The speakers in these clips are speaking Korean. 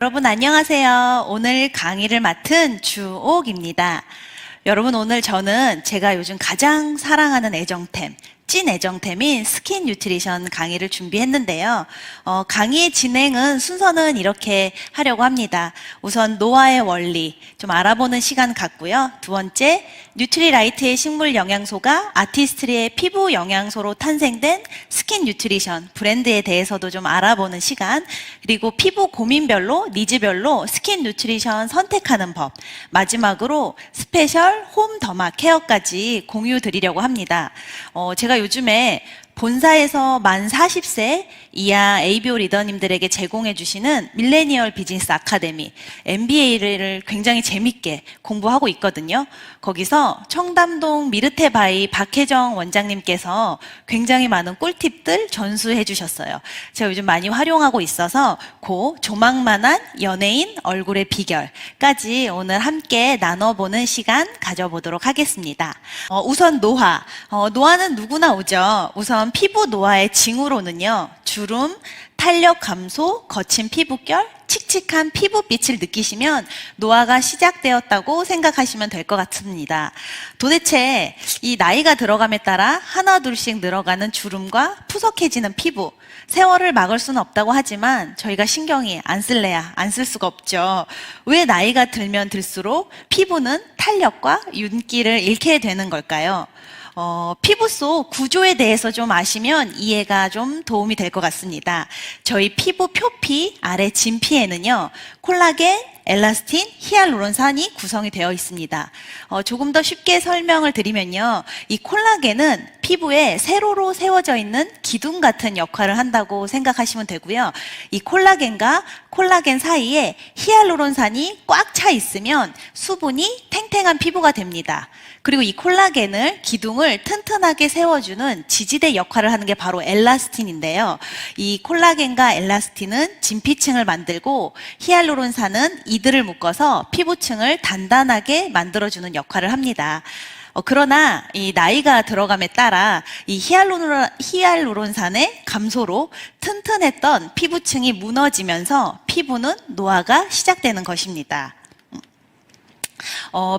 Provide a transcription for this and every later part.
여러분 안녕하세요. 오늘 강의를 맡은 주옥입니다. 여러분 오늘 저는 제가 요즘 가장 사랑하는 애정템, 찐 애정템인 스킨 뉴트리션 강의를 준비했는데요. 강의의 진행은 순서는 이렇게 하려고 합니다. 우선 노화의 원리 좀 알아보는 시간 갖고요. 두 번째, 뉴트리라이트의 식물 영양소가 아티스트리의 피부 영양소로 탄생된 스킨 뉴트리션 브랜드에 대해서도 좀 알아보는 시간, 그리고 피부 고민별로 니즈별로 스킨 뉴트리션 선택하는 법, 마지막으로 스페셜 홈 더마 케어까지 공유 드리려고 합니다. 제가 요즘에 본사에서 만 40세 이하 ABO 리더님들에게 제공해 주시는 밀레니얼 비즈니스 아카데미 MBA를 굉장히 재밌게 공부하고 있거든요. 거기서 청담동 미르테바이 박혜정 원장님께서 굉장히 많은 꿀팁들 전수해 주셨어요. 제가 요즘 많이 활용하고 있어서 그 조망만한 연예인 얼굴의 비결까지 오늘 함께 나눠보는 시간 가져보도록 하겠습니다. 우선 노화. 노화는 누구나 오죠. 우선 피부 노화의 징후로는요, 주름, 탄력 감소, 거친 피부결, 칙칙한 피부빛을 느끼시면 노화가 시작되었다고 생각하시면 될 것 같습니다. 도대체 이 나이가 들어감에 따라 하나 둘씩 늘어가는 주름과 푸석해지는 피부, 세월을 막을 수는 없다고 하지만 저희가 신경이 안 쓸래야 안 쓸 수가 없죠. 왜 나이가 들면 들수록 피부는 탄력과 윤기를 잃게 되는 걸까요? 피부 속 구조에 대해서 좀 아시면 이해가 좀 도움이 될 것 같습니다. 저희 피부 표피 아래 진피에는요, 콜라겐, 엘라스틴, 히알루론산이 구성이 되어 있습니다. 조금 더 쉽게 설명을 드리면요, 이 콜라겐은 피부에 세로로 세워져 있는 기둥 같은 역할을 한다고 생각하시면 되고요. 이 콜라겐과 콜라겐 사이에 히알루론산이 꽉 차 있으면 수분이 탱탱한 피부가 됩니다. 그리고 이 콜라겐을, 기둥을 튼튼하게 세워주는 지지대 역할을 하는 게 바로 엘라스틴인데요. 이 콜라겐과 엘라스틴은 진피층을 만들고 히알루론산은 이들을 묶어서 피부층을 단단하게 만들어주는 역할을 합니다. 그러나 이 나이가 들어감에 따라 이 히알루론산의 감소로 튼튼했던 피부층이 무너지면서 피부는 노화가 시작되는 것입니다.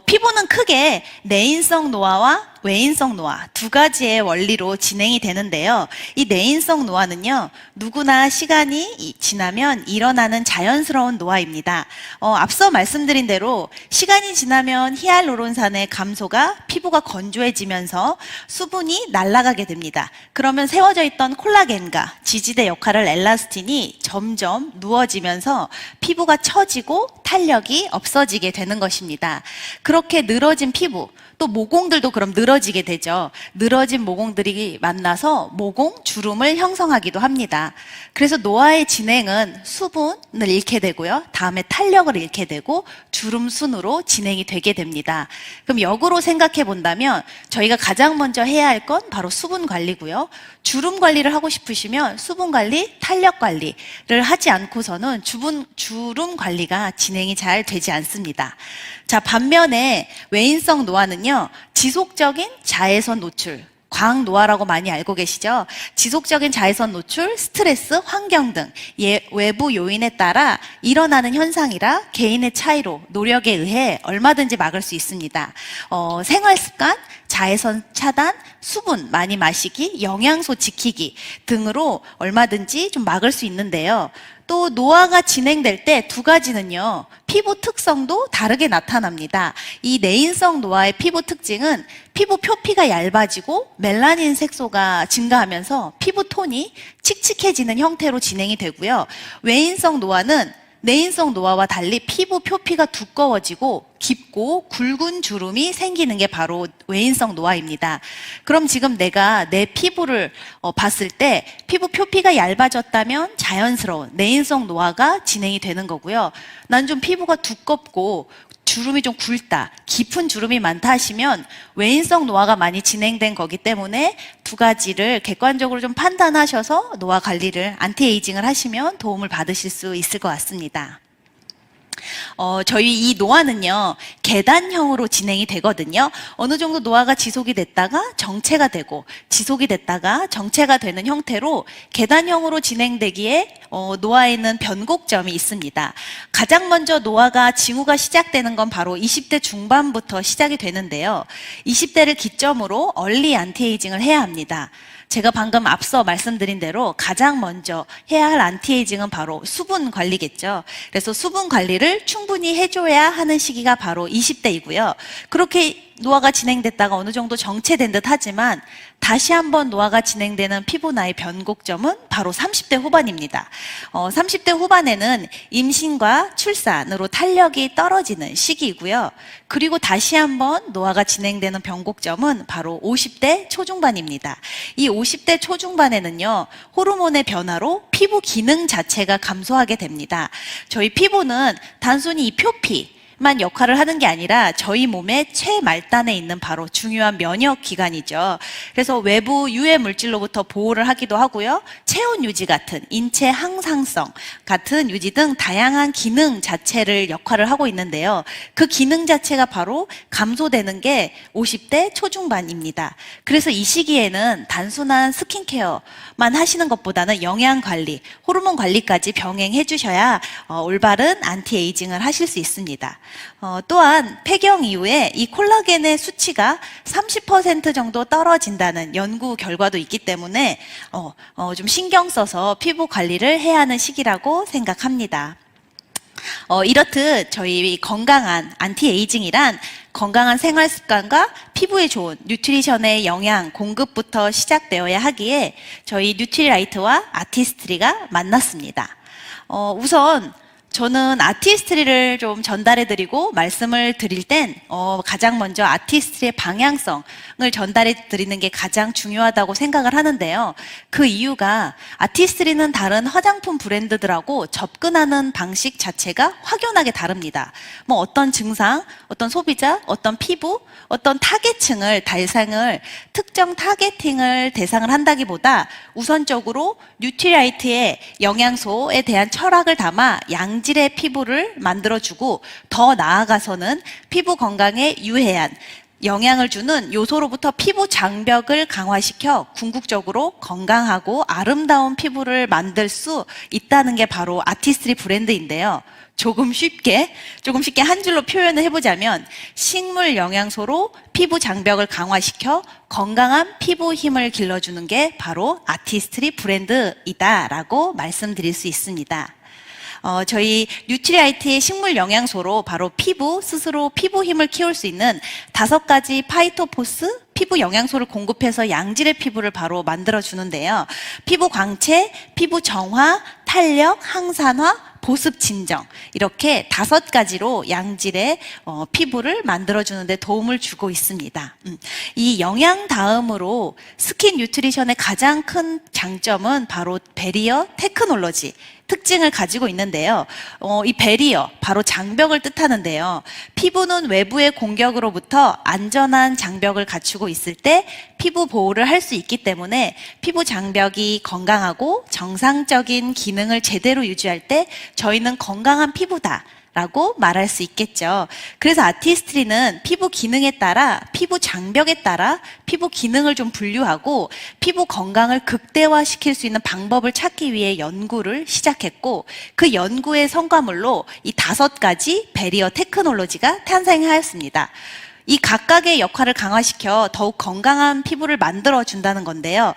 피부는 크게 내인성 노화와 외인성 노화 두 가지의 원리로 진행이 되는데요. 이 내인성 노화는요, 누구나 시간이 지나면 일어나는 자연스러운 노화입니다. 앞서 말씀드린 대로 시간이 지나면 히알루론산의 감소가 피부가 건조해지면서 수분이 날아가게 됩니다. 그러면 세워져 있던 콜라겐과 지지대 역할을 엘라스틴이 점점 누워지면서 피부가 처지고 탄력이 없어지게 되는 것입니다. 그렇게 늘어진 피부, 또 모공들도 그럼 늘어지게 되죠. 늘어진 모공들이 만나서 모공 주름을 형성하기도 합니다. 그래서 노화의 진행은 수분을 잃게 되고요, 다음에 탄력을 잃게 되고 주름 순으로 진행이 되게 됩니다. 그럼 역으로 생각해 본다면 저희가 가장 먼저 해야 할 건 바로 수분 관리고요. 주름 관리를 하고 싶으시면 수분 관리, 탄력 관리를 하지 않고서는 주름 관리가 진행이 잘 되지 않습니다. 자, 반면에 외인성 노화는요, 지속적인 자외선 노출, 광노화라고 많이 알고 계시죠? 지속적인 자외선 노출, 스트레스, 환경 등 외부 요인에 따라 일어나는 현상이라 개인의 차이로 노력에 의해 얼마든지 막을 수 있습니다. 생활습관, 자외선 차단, 수분 많이 마시기, 영양소 지키기 등으로 얼마든지 좀 막을 수 있는데요. 또 노화가 진행될 때 두 가지는요, 피부 특성도 다르게 나타납니다. 이 내인성 노화의 피부 특징은 피부 표피가 얇아지고 멜라닌 색소가 증가하면서 피부 톤이 칙칙해지는 형태로 진행이 되고요. 외인성 노화는 내인성 노화와 달리 피부 표피가 두꺼워지고 깊고 굵은 주름이 생기는 게 바로 외인성 노화입니다. 그럼 지금 내가 내 피부를 봤을 때 피부 표피가 얇아졌다면 자연스러운 내인성 노화가 진행이 되는 거고요. 난 좀 피부가 두껍고 주름이 좀 굵다, 깊은 주름이 많다 하시면 외인성 노화가 많이 진행된 거기 때문에 두 가지를 객관적으로 좀 판단하셔서 노화 관리를, 안티에이징을 하시면 도움을 받으실 수 있을 것 같습니다. 저희 이 노화는요, 계단형으로 진행이 되거든요. 어느 정도 노화가 지속이 됐다가 정체가 되고, 지속이 됐다가 정체가 되는 형태로 계단형으로 진행되기에 노화에는 변곡점이 있습니다. 가장 먼저 노화가 징후가 시작되는 건 바로 20대 중반부터 시작이 되는데요. 20대를 기점으로 얼리 안티에이징을 해야 합니다. 제가 방금 앞서 말씀드린 대로 가장 먼저 해야 할 안티에이징은 바로 수분 관리겠죠. 그래서 수분 관리를 충분히 해줘야 하는 시기가 바로 20대이고요. 그렇게 노화가 진행됐다가 어느 정도 정체된 듯 하지만 다시 한번 노화가 진행되는 피부 나이 변곡점은 바로 30대 후반입니다. 30대 후반에는 임신과 출산으로 탄력이 떨어지는 시기이고요. 그리고 다시 한번 노화가 진행되는 변곡점은 바로 50대 초중반입니다. 이 50대 초중반에는요, 호르몬의 변화로 피부 기능 자체가 감소하게 됩니다. 저희 피부는 단순히 이 표피, 만 역할을 하는 게 아니라 저희 몸의 최말단에 있는 바로 중요한 면역 기관이죠. 그래서 외부 유해 물질로부터 보호를 하기도 하고요. 체온 유지 같은 인체 항상성 같은 유지 등 다양한 기능 자체를 역할을 하고 있는데요. 그 기능 자체가 바로 감소되는 게 50대 초중반입니다. 그래서 이 시기에는 단순한 스킨케어만 하시는 것보다는 영양 관리, 호르몬 관리까지 병행해 주셔야 올바른 안티에이징을 하실 수 있습니다. 또한 폐경 이후에 이 콜라겐의 수치가 30% 정도 떨어진다는 연구 결과도 있기 때문에 좀 신경 써서 피부 관리를 해야 하는 시기라고 생각합니다. 이렇듯 저희 건강한 안티에이징이란 건강한 생활 습관과 피부에 좋은 뉴트리션의 영양 공급부터 시작되어야 하기에 저희 뉴트리라이트와 아티스트리가 만났습니다. 우선 저는 아티스트리를 좀 전달해 드리고 말씀을 드릴 땐 가장 먼저 아티스트리의 방향성을 전달해 드리는 게 가장 중요하다고 생각을 하는데요. 그 이유가 아티스트리는 다른 화장품 브랜드들하고 접근하는 방식 자체가 확연하게 다릅니다. 뭐 어떤 증상, 어떤 소비자, 어떤 피부, 어떤 타겟층을 특정 타겟팅을 대상을 한다기보다 우선적으로 뉴트리라이트의 영양소에 대한 철학을 담아 양질의 피부를 만들어주고 더 나아가서는 피부 건강에 유해한 영향을 주는 요소로부터 피부 장벽을 강화시켜 궁극적으로 건강하고 아름다운 피부를 만들 수 있다는 게 바로 아티스트리 브랜드인데요. 조금 쉽게 한 줄로 표현을 해보자면 식물 영양소로 피부 장벽을 강화시켜 건강한 피부 힘을 길러주는 게 바로 아티스트리 브랜드이다라고 말씀드릴 수 있습니다. 저희 뉴트리아이트의 식물 영양소로 바로 스스로 피부 힘을 키울 수 있는 5가지 파이토포스 피부 영양소를 공급해서 양질의 피부를 바로 만들어주는데요. 피부 광채, 피부 정화, 탄력, 항산화, 보습 진정 이렇게 5가지로 양질의 피부를 만들어주는 데 도움을 주고 있습니다. 이 영양 다음으로 스킨 뉴트리션의 가장 큰 장점은 바로 베리어 테크놀로지 특징을 가지고 있는데요. 이 베리어, 바로 장벽을 뜻하는데요. 피부는 외부의 공격으로부터 안전한 장벽을 갖추고 있을 때 피부 보호를 할 수 있기 때문에 피부 장벽이 건강하고 정상적인 기능을 제대로 유지할 때 저희는 건강한 피부다 라고 말할 수 있겠죠. 그래서 아티스트리는 피부 기능에 따라, 피부 장벽에 따라 피부 기능을 좀 분류하고 피부 건강을 극대화시킬 수 있는 방법을 찾기 위해 연구를 시작했고 그 연구의 성과물로 이 5가지 베리어 테크놀로지가 탄생하였습니다. 이 각각의 역할을 강화시켜 더욱 건강한 피부를 만들어준다는 건데요.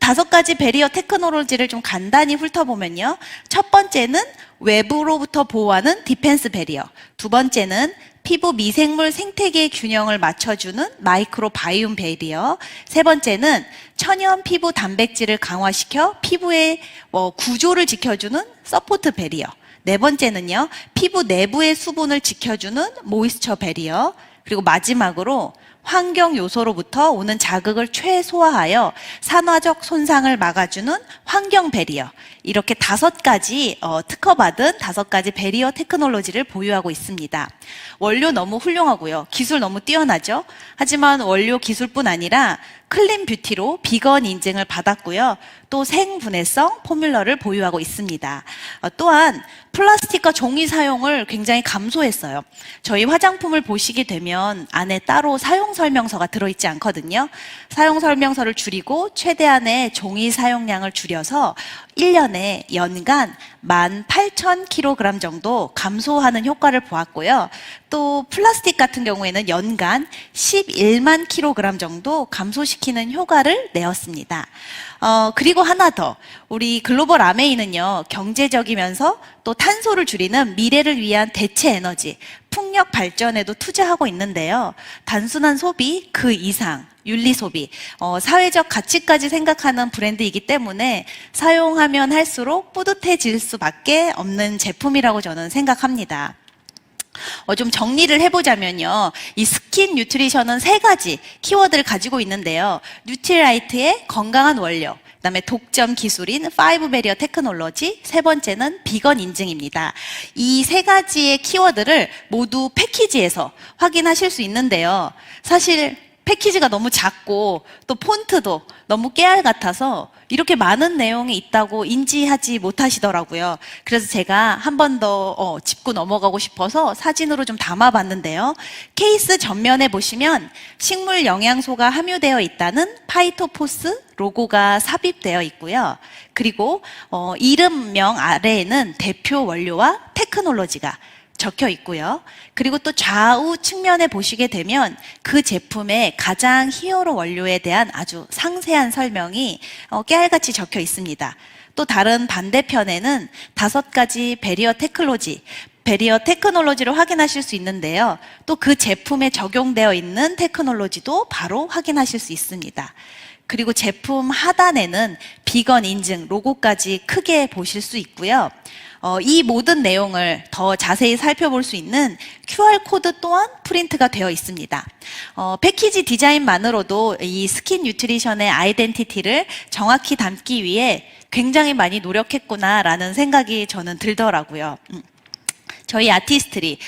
5가지 베리어 테크놀로지를 좀 간단히 훑어보면요. 첫 번째는 외부로부터 보호하는 디펜스 베리어. 2번째는 피부 미생물 생태계 균형을 맞춰주는 마이크로바이옴 베리어. 3번째는 천연 피부 단백질을 강화시켜 피부의 구조를 지켜주는 서포트 베리어. 4번째는요. 피부 내부의 수분을 지켜주는 모이스처 베리어. 그리고 마지막으로 환경 요소로부터 오는 자극을 최소화하여 산화적 손상을 막아주는 환경 베리어. 이렇게 5가지 특허받은 5가지 베리어 테크놀로지를 보유하고 있습니다. 원료 너무 훌륭하고요. 기술 너무 뛰어나죠. 하지만 원료 기술뿐 아니라 클린 뷰티로 비건 인증을 받았고요. 또 생분해성 포뮬러를 보유하고 있습니다. 또한 플라스틱과 종이 사용을 굉장히 감소했어요. 저희 화장품을 보시게 되면 안에 따로 사용 설명서가 들어있지 않거든요. 사용 설명서를 줄이고 최대한의 종이 사용량을 줄여서 1년에 연간 18,000kg 정도 감소하는 효과를 보았고요. 또 플라스틱 같은 경우에는 연간 11만 kg 정도 감소시키는 효과를 내었습니다. 그리고 하나 더, 우리 글로벌 아메이는요, 경제적이면서 또 탄소를 줄이는 미래를 위한 대체 에너지, 풍력 발전에도 투자하고 있는데요. 단순한 소비, 그 이상, 윤리 소비, 사회적 가치까지 생각하는 브랜드이기 때문에 사용하면 할수록 뿌듯해질 수밖에 없는 제품이라고 저는 생각합니다. 좀 정리를 해보자면요. 이 스킨 뉴트리션은 3가지 키워드를 가지고 있는데요. 뉴트리라이트의 건강한 원료, 그다음에 독점 기술인 5베리어 테크놀로지, 3번째는 비건 인증입니다. 이 3가지의 키워드를 모두 패키지에서 확인하실 수 있는데요. 사실 패키지가 너무 작고 또 폰트도 너무 깨알 같아서 이렇게 많은 내용이 있다고 인지하지 못하시더라고요. 그래서 제가 한 번 더 짚고 넘어가고 싶어서 사진으로 좀 담아봤는데요. 케이스 전면에 보시면 식물 영양소가 함유되어 있다는 파이토포스 로고가 삽입되어 있고요. 그리고 이름명 아래에는 대표 원료와 테크놀로지가 적혀 있고요. 그리고 또 좌우 측면에 보시게 되면 그 제품의 가장 히어로 원료에 대한 아주 상세한 설명이 깨알같이 적혀 있습니다. 또 다른 반대편에는 5가지 베리어 테크놀로지를 확인하실 수 있는데요. 또 그 제품에 적용되어 있는 테크놀로지도 바로 확인하실 수 있습니다. 그리고 제품 하단에는 비건 인증 로고까지 크게 보실 수 있고요. 이 모든 내용을 더 자세히 살펴볼 수 있는 QR코드 또한 프린트가 되어 있습니다. 패키지 디자인만으로도 이 스킨 뉴트리션의 아이덴티티를 정확히 담기 위해 굉장히 많이 노력했구나라는 생각이 저는 들더라고요. 저희 아티스트리,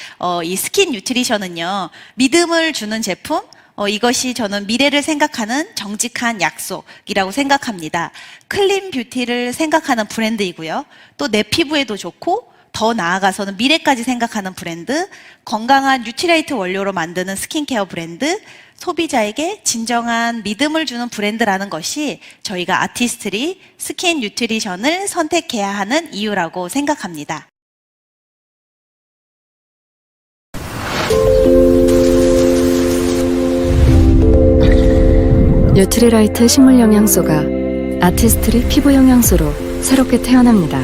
이 스킨 뉴트리션은요, 믿음을 주는 제품, 이것이 저는 미래를 생각하는 정직한 약속이라고 생각합니다. 클린 뷰티를 생각하는 브랜드이고요. 또 내 피부에도 좋고 더 나아가서는 미래까지 생각하는 브랜드, 건강한 뉴트리라이트 원료로 만드는 스킨케어 브랜드, 소비자에게 진정한 믿음을 주는 브랜드라는 것이 저희가 아티스트리 스킨 뉴트리션을 선택해야 하는 이유라고 생각합니다. 뉴트리라이트 식물 영양소가 아티스트리 피부 영양소로 새롭게 태어납니다.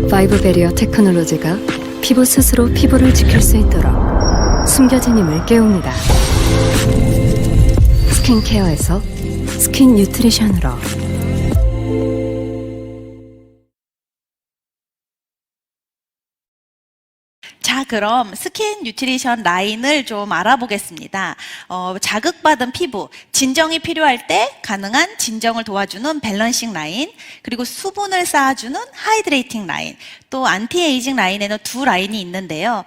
5베리어 테크놀로지가 피부 스스로 피부를 지킬 수 있도록 숨겨진 힘을 깨웁니다. 스킨케어에서 스킨 뉴트리션으로. 자, 그럼 스킨 뉴트리션 라인을 좀 알아보겠습니다. 자극받은 피부, 진정이 필요할 때 가능한 진정을 도와주는 밸런싱 라인, 그리고 수분을 쌓아주는 하이드레이팅 라인, 또 안티에이징 라인에는 2 라인이 있는데요.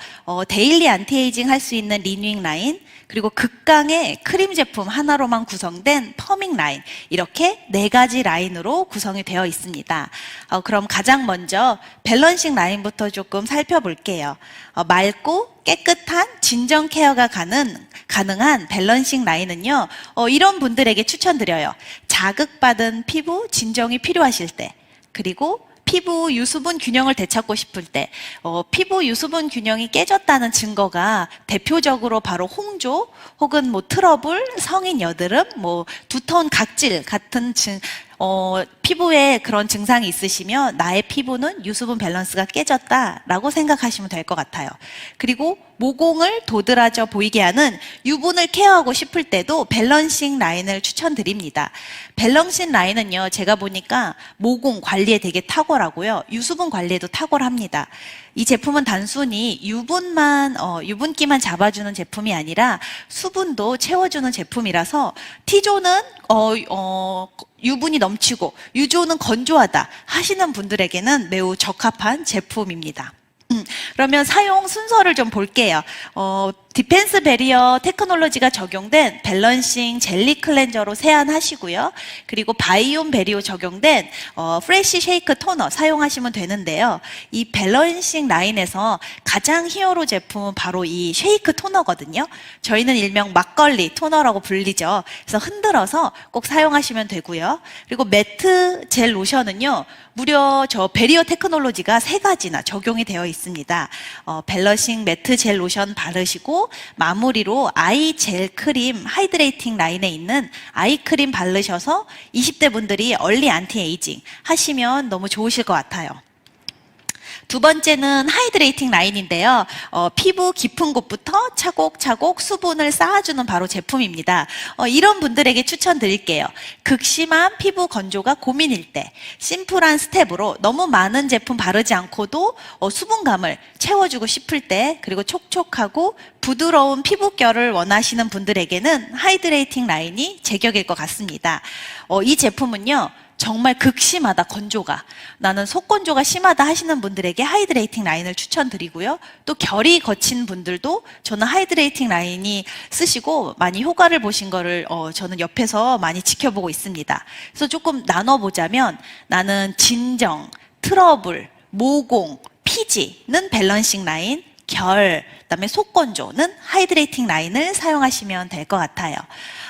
데일리 안티에이징 할 수 있는 리뉴잉 라인, 그리고 극강의 크림 제품 하나로만 구성된 펌밍 라인, 이렇게 4가지 라인으로 구성이 되어 있습니다. 그럼 가장 먼저 밸런싱 라인부터 조금 살펴볼게요. 맑고 깨끗한 진정 케어가 가능한 밸런싱 라인은요, 이런 분들에게 추천드려요. 자극받은 피부 진정이 필요하실 때, 그리고 피부 유수분 균형을 되찾고 싶을 때, 피부 유수분 균형이 깨졌다는 증거가 대표적으로 바로 홍조 혹은 트러블, 성인 여드름, 두터운 각질 같은 피부에 그런 증상이 있으시면 나의 피부는 유수분 밸런스가 깨졌다라고 생각하시면 될 것 같아요. 그리고 모공을 도드라져 보이게 하는 유분을 케어하고 싶을 때도 밸런싱 라인을 추천드립니다. 밸런싱 라인은요, 제가 보니까 모공 관리에 되게 탁월하고요, 유수분 관리에도 탁월합니다. 이 제품은 단순히 유분기만 잡아주는 제품이 아니라 수분도 채워주는 제품이라서 T존은 유분이 넘치고 유존은 건조하다 하시는 분들에게는 매우 적합한 제품입니다. 그러면 사용 순서를 좀 볼게요. 디펜스 베리어 테크놀로지가 적용된 밸런싱 젤리 클렌저로 세안하시고요. 그리고 바이옴 베리오 적용된 프레쉬 쉐이크 토너 사용하시면 되는데요. 이 밸런싱 라인에서 가장 히어로 제품은 바로 이 쉐이크 토너거든요. 저희는 일명 막걸리 토너라고 불리죠. 그래서 흔들어서 꼭 사용하시면 되고요. 그리고 매트 젤 로션은요. 무려 저 베리어 테크놀로지가 3가지나 적용이 되어 있습니다. 밸런싱 매트 젤 로션 바르시고 마무리로 아이 젤 크림 하이드레이팅 라인에 있는 아이 크림 바르셔서 20대 분들이 얼리 안티 에이징 하시면 너무 좋으실 것 같아요. 두 번째는 하이드레이팅 라인인데요. 피부 깊은 곳부터 차곡차곡 수분을 쌓아주는 바로 제품입니다. 이런 분들에게 추천드릴게요. 극심한 피부 건조가 고민일 때 심플한 스텝으로 너무 많은 제품 바르지 않고도 수분감을 채워주고 싶을 때, 그리고 촉촉하고 부드러운 피부결을 원하시는 분들에게는 하이드레이팅 라인이 제격일 것 같습니다. 이 제품은요. 정말 극심하다, 건조가. 나는 속건조가 심하다 하시는 분들에게 하이드레이팅 라인을 추천드리고요. 또 결이 거친 분들도 저는 하이드레이팅 라인이 쓰시고 많이 효과를 보신 거를 저는 옆에서 많이 지켜보고 있습니다. 그래서 조금 나눠보자면 나는 진정, 트러블, 모공, 피지는 밸런싱 라인, 결, 그다음에 속건조는 하이드레이팅 라인을 사용하시면 될 것 같아요.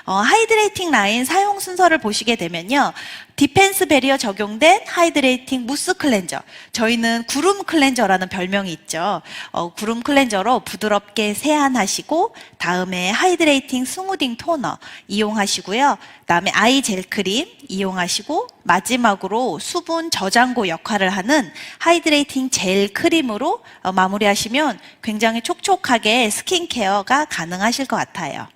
하이드레이팅 라인 사용 순서를 보시게 되면요. 디펜스 베리어 적용된 하이드레이팅 무스 클렌저. 저희는 구름 클렌저라는 별명이 있죠. 구름 클렌저로 부드럽게 세안하시고 다음에 하이드레이팅 스무딩 토너 이용하시고요. 다음에 아이 젤 크림 이용하시고 마지막으로 수분 저장고 역할을 하는 하이드레이팅 젤 크림으로 마무리하시면 굉장히 촉촉하게 스킨케어가 가능하실 것 같아요.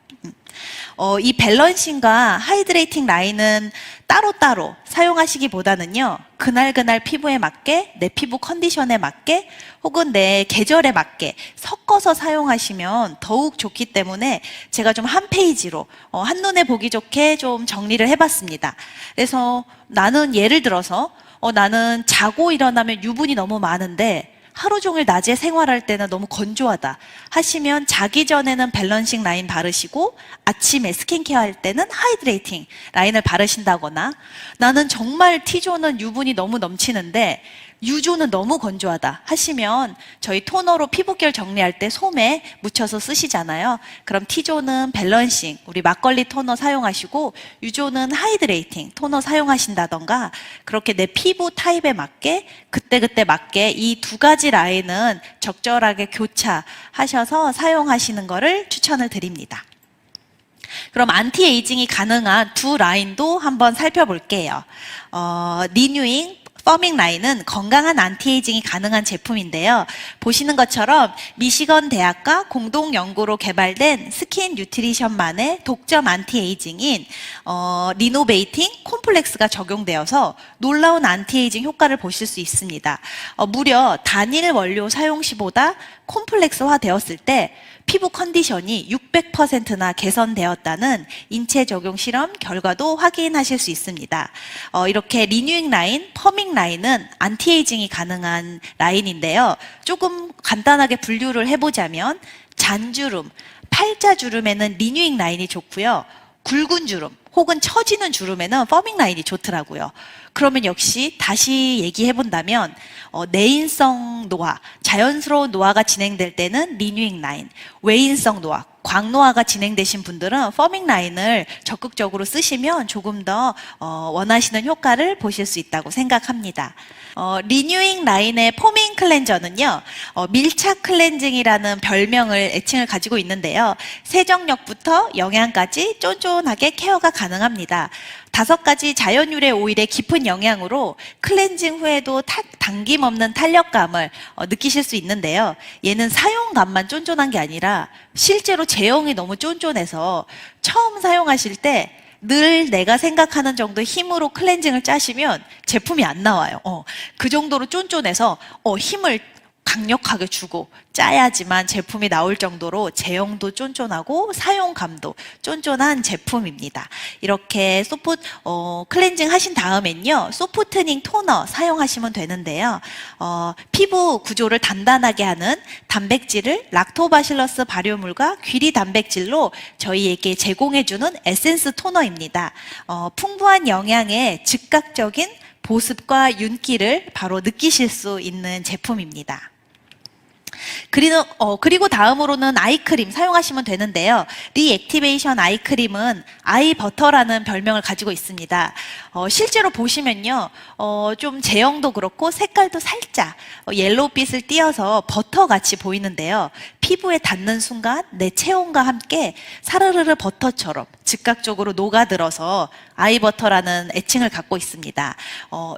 이 밸런싱과 하이드레이팅 라인은 따로따로 사용하시기보다는요, 그날 피부에 맞게, 내 피부 컨디션에 맞게, 혹은 내 계절에 맞게 섞어서 사용하시면 더욱 좋기 때문에 제가 좀 한 페이지로, 한눈에 보기 좋게 좀 정리를 해봤습니다. 그래서 나는 예를 들어서, 나는 자고 일어나면 유분이 너무 많은데, 하루 종일 낮에 생활할 때는 너무 건조하다 하시면 자기 전에는 밸런싱 라인 바르시고 아침에 스킨케어 할 때는 하이드레이팅 라인을 바르신다거나, 나는 정말 T존은 유분이 너무 넘치는데 유존은 너무 건조하다 하시면 저희 토너로 피부결 정리할 때 솜에 묻혀서 쓰시잖아요. 그럼 T존은 밸런싱, 우리 막걸리 토너 사용하시고 유존은 하이드레이팅 토너 사용하신다던가, 그렇게 내 피부 타입에 맞게 그때그때 맞게 이 2가지 라인은 적절하게 교차하셔서 사용하시는 거를 추천을 드립니다. 그럼 안티에이징이 가능한 2 라인도 한번 살펴볼게요. 리뉴잉 퍼밍 라인은 건강한 안티에이징이 가능한 제품인데요. 보시는 것처럼 미시건 대학과 공동 연구로 개발된 스킨 뉴트리션만의 독점 안티에이징인 리노베이팅 콤플렉스가 적용되어서 놀라운 안티에이징 효과를 보실 수 있습니다. 무려 단일 원료 사용 시보다 콤플렉스화 되었을 때 피부 컨디션이 600%나 개선되었다는 인체 적용 실험 결과도 확인하실 수 있습니다. 이렇게 리뉴잉 라인, 퍼밍 라인은 안티에이징이 가능한 라인인데요. 조금 간단하게 분류를 해보자면 잔주름, 팔자주름에는 리뉴잉 라인이 좋고요. 굵은 주름 혹은 처지는 주름에는 퍼밍 라인이 좋더라고요. 그러면 역시 다시 얘기해본다면 내인성 노화, 자연스러운 노화가 진행될 때는 리뉴잉 라인, 외인성 노화, 광노화가 진행되신 분들은 퍼밍 라인을 적극적으로 쓰시면 조금 더 원하시는 효과를 보실 수 있다고 생각합니다. 리뉴잉 라인의 포밍 클렌저는요, 밀착 클렌징이라는 별명을 애칭을 가지고 있는데요. 세정력부터 영양까지 쫀쫀하게 케어가 가능합니다. 5가지 자연 유래 오일의 깊은 영향으로 클렌징 후에도 당김없는 탄력감을 느끼실 수 있는데요. 얘는 사용감만 쫀쫀한 게 아니라 실제로 제형이 너무 쫀쫀해서 처음 사용하실 때 늘 내가 생각하는 정도 힘으로 클렌징을 짜시면 제품이 안 나와요. 그 정도로 쫀쫀해서 힘을 강력하게 주고 짜야지만 제품이 나올 정도로 제형도 쫀쫀하고 사용감도 쫀쫀한 제품입니다. 이렇게 클렌징 하신 다음엔요, 소프트닝 토너 사용하시면 되는데요. 피부 구조를 단단하게 하는 단백질을 락토바실러스 발효물과 귀리 단백질로 저희에게 제공해주는 에센스 토너입니다. 풍부한 영양에 즉각적인 보습과 윤기를 바로 느끼실 수 있는 제품입니다. 그리고 다음으로는 아이크림 사용하시면 되는데요. 리액티베이션 아이크림은 아이버터라는 별명을 가지고 있습니다. 실제로 보시면요, 좀 제형도 그렇고 색깔도 살짝 옐로우빛을 띄어서 버터같이 보이는데요. 피부에 닿는 순간 내 체온과 함께 사르르르 버터처럼 즉각적으로 녹아들어서 아이버터라는 애칭을 갖고 있습니다.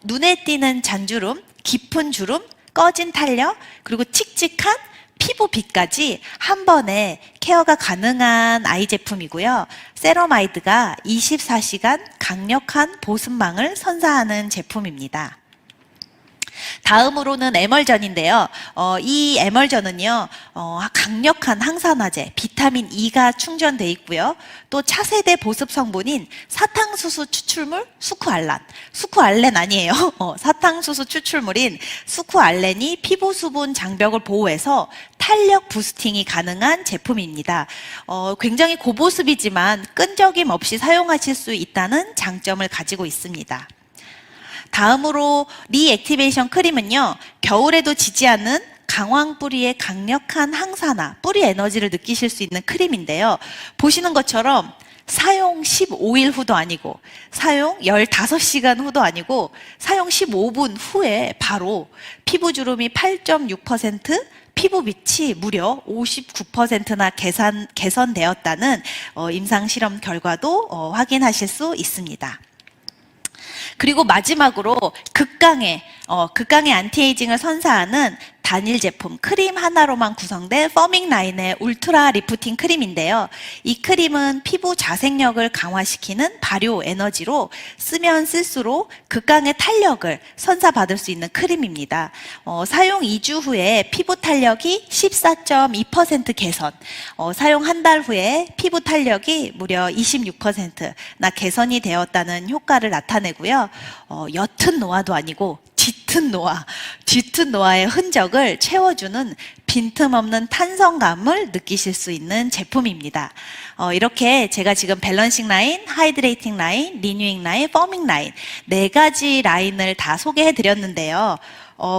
눈에 띄는 잔주름, 깊은 주름, 꺼진 탄력, 그리고 칙칙한 피부빛까지 한 번에 케어가 가능한 아이 제품이고요. 세러마이드가 24시간 강력한 보습망을 선사하는 제품입니다. 다음으로는 에멀전인데요. 이 에멀전은요, 강력한 항산화제, 비타민 E가 충전되어 있고요. 또 차세대 보습 성분인 사탕수수 추출물 수쿠알란. 수쿠알렌 아니에요. 사탕수수 추출물인 수쿠알렌이 피부 수분 장벽을 보호해서 탄력 부스팅이 가능한 제품입니다. 굉장히 고보습이지만 끈적임 없이 사용하실 수 있다는 장점을 가지고 있습니다. 다음으로 리액티베이션 크림은요, 겨울에도 지지 않는 강황 뿌리의 강력한 항산화, 뿌리 에너지를 느끼실 수 있는 크림인데요. 보시는 것처럼 사용 15일 후도 아니고, 사용 15시간 후도 아니고, 사용 15분 후에 바로 피부 주름이 8.6%, 피부 빛이 무려 59%나 개선되었다는 임상 실험 결과도 확인하실 수 있습니다. 그리고 마지막으로 극강의 안티에이징을 선사하는 단일 제품 크림 하나로만 구성된 퍼밍 라인의 울트라 리프팅 크림인데요. 이 크림은 피부 자생력을 강화시키는 발효 에너지로 쓰면 쓸수록 극강의 탄력을 선사받을 수 있는 크림입니다. 사용 2주 후에 피부 탄력이 14.2% 개선, 사용 한 달 후에 피부 탄력이 무려 26%나 개선이 되었다는 효과를 나타내고요. 옅은 노화도 아니고 짙은 노화의 흔적을 채워주는 빈틈없는 탄성감을 느끼실 수 있는 제품입니다. 이렇게 제가 지금 밸런싱 라인, 하이드레이팅 라인, 리뉴잉 라인, 퍼밍 라인 4가지 라인을 다 소개해 드렸는데요.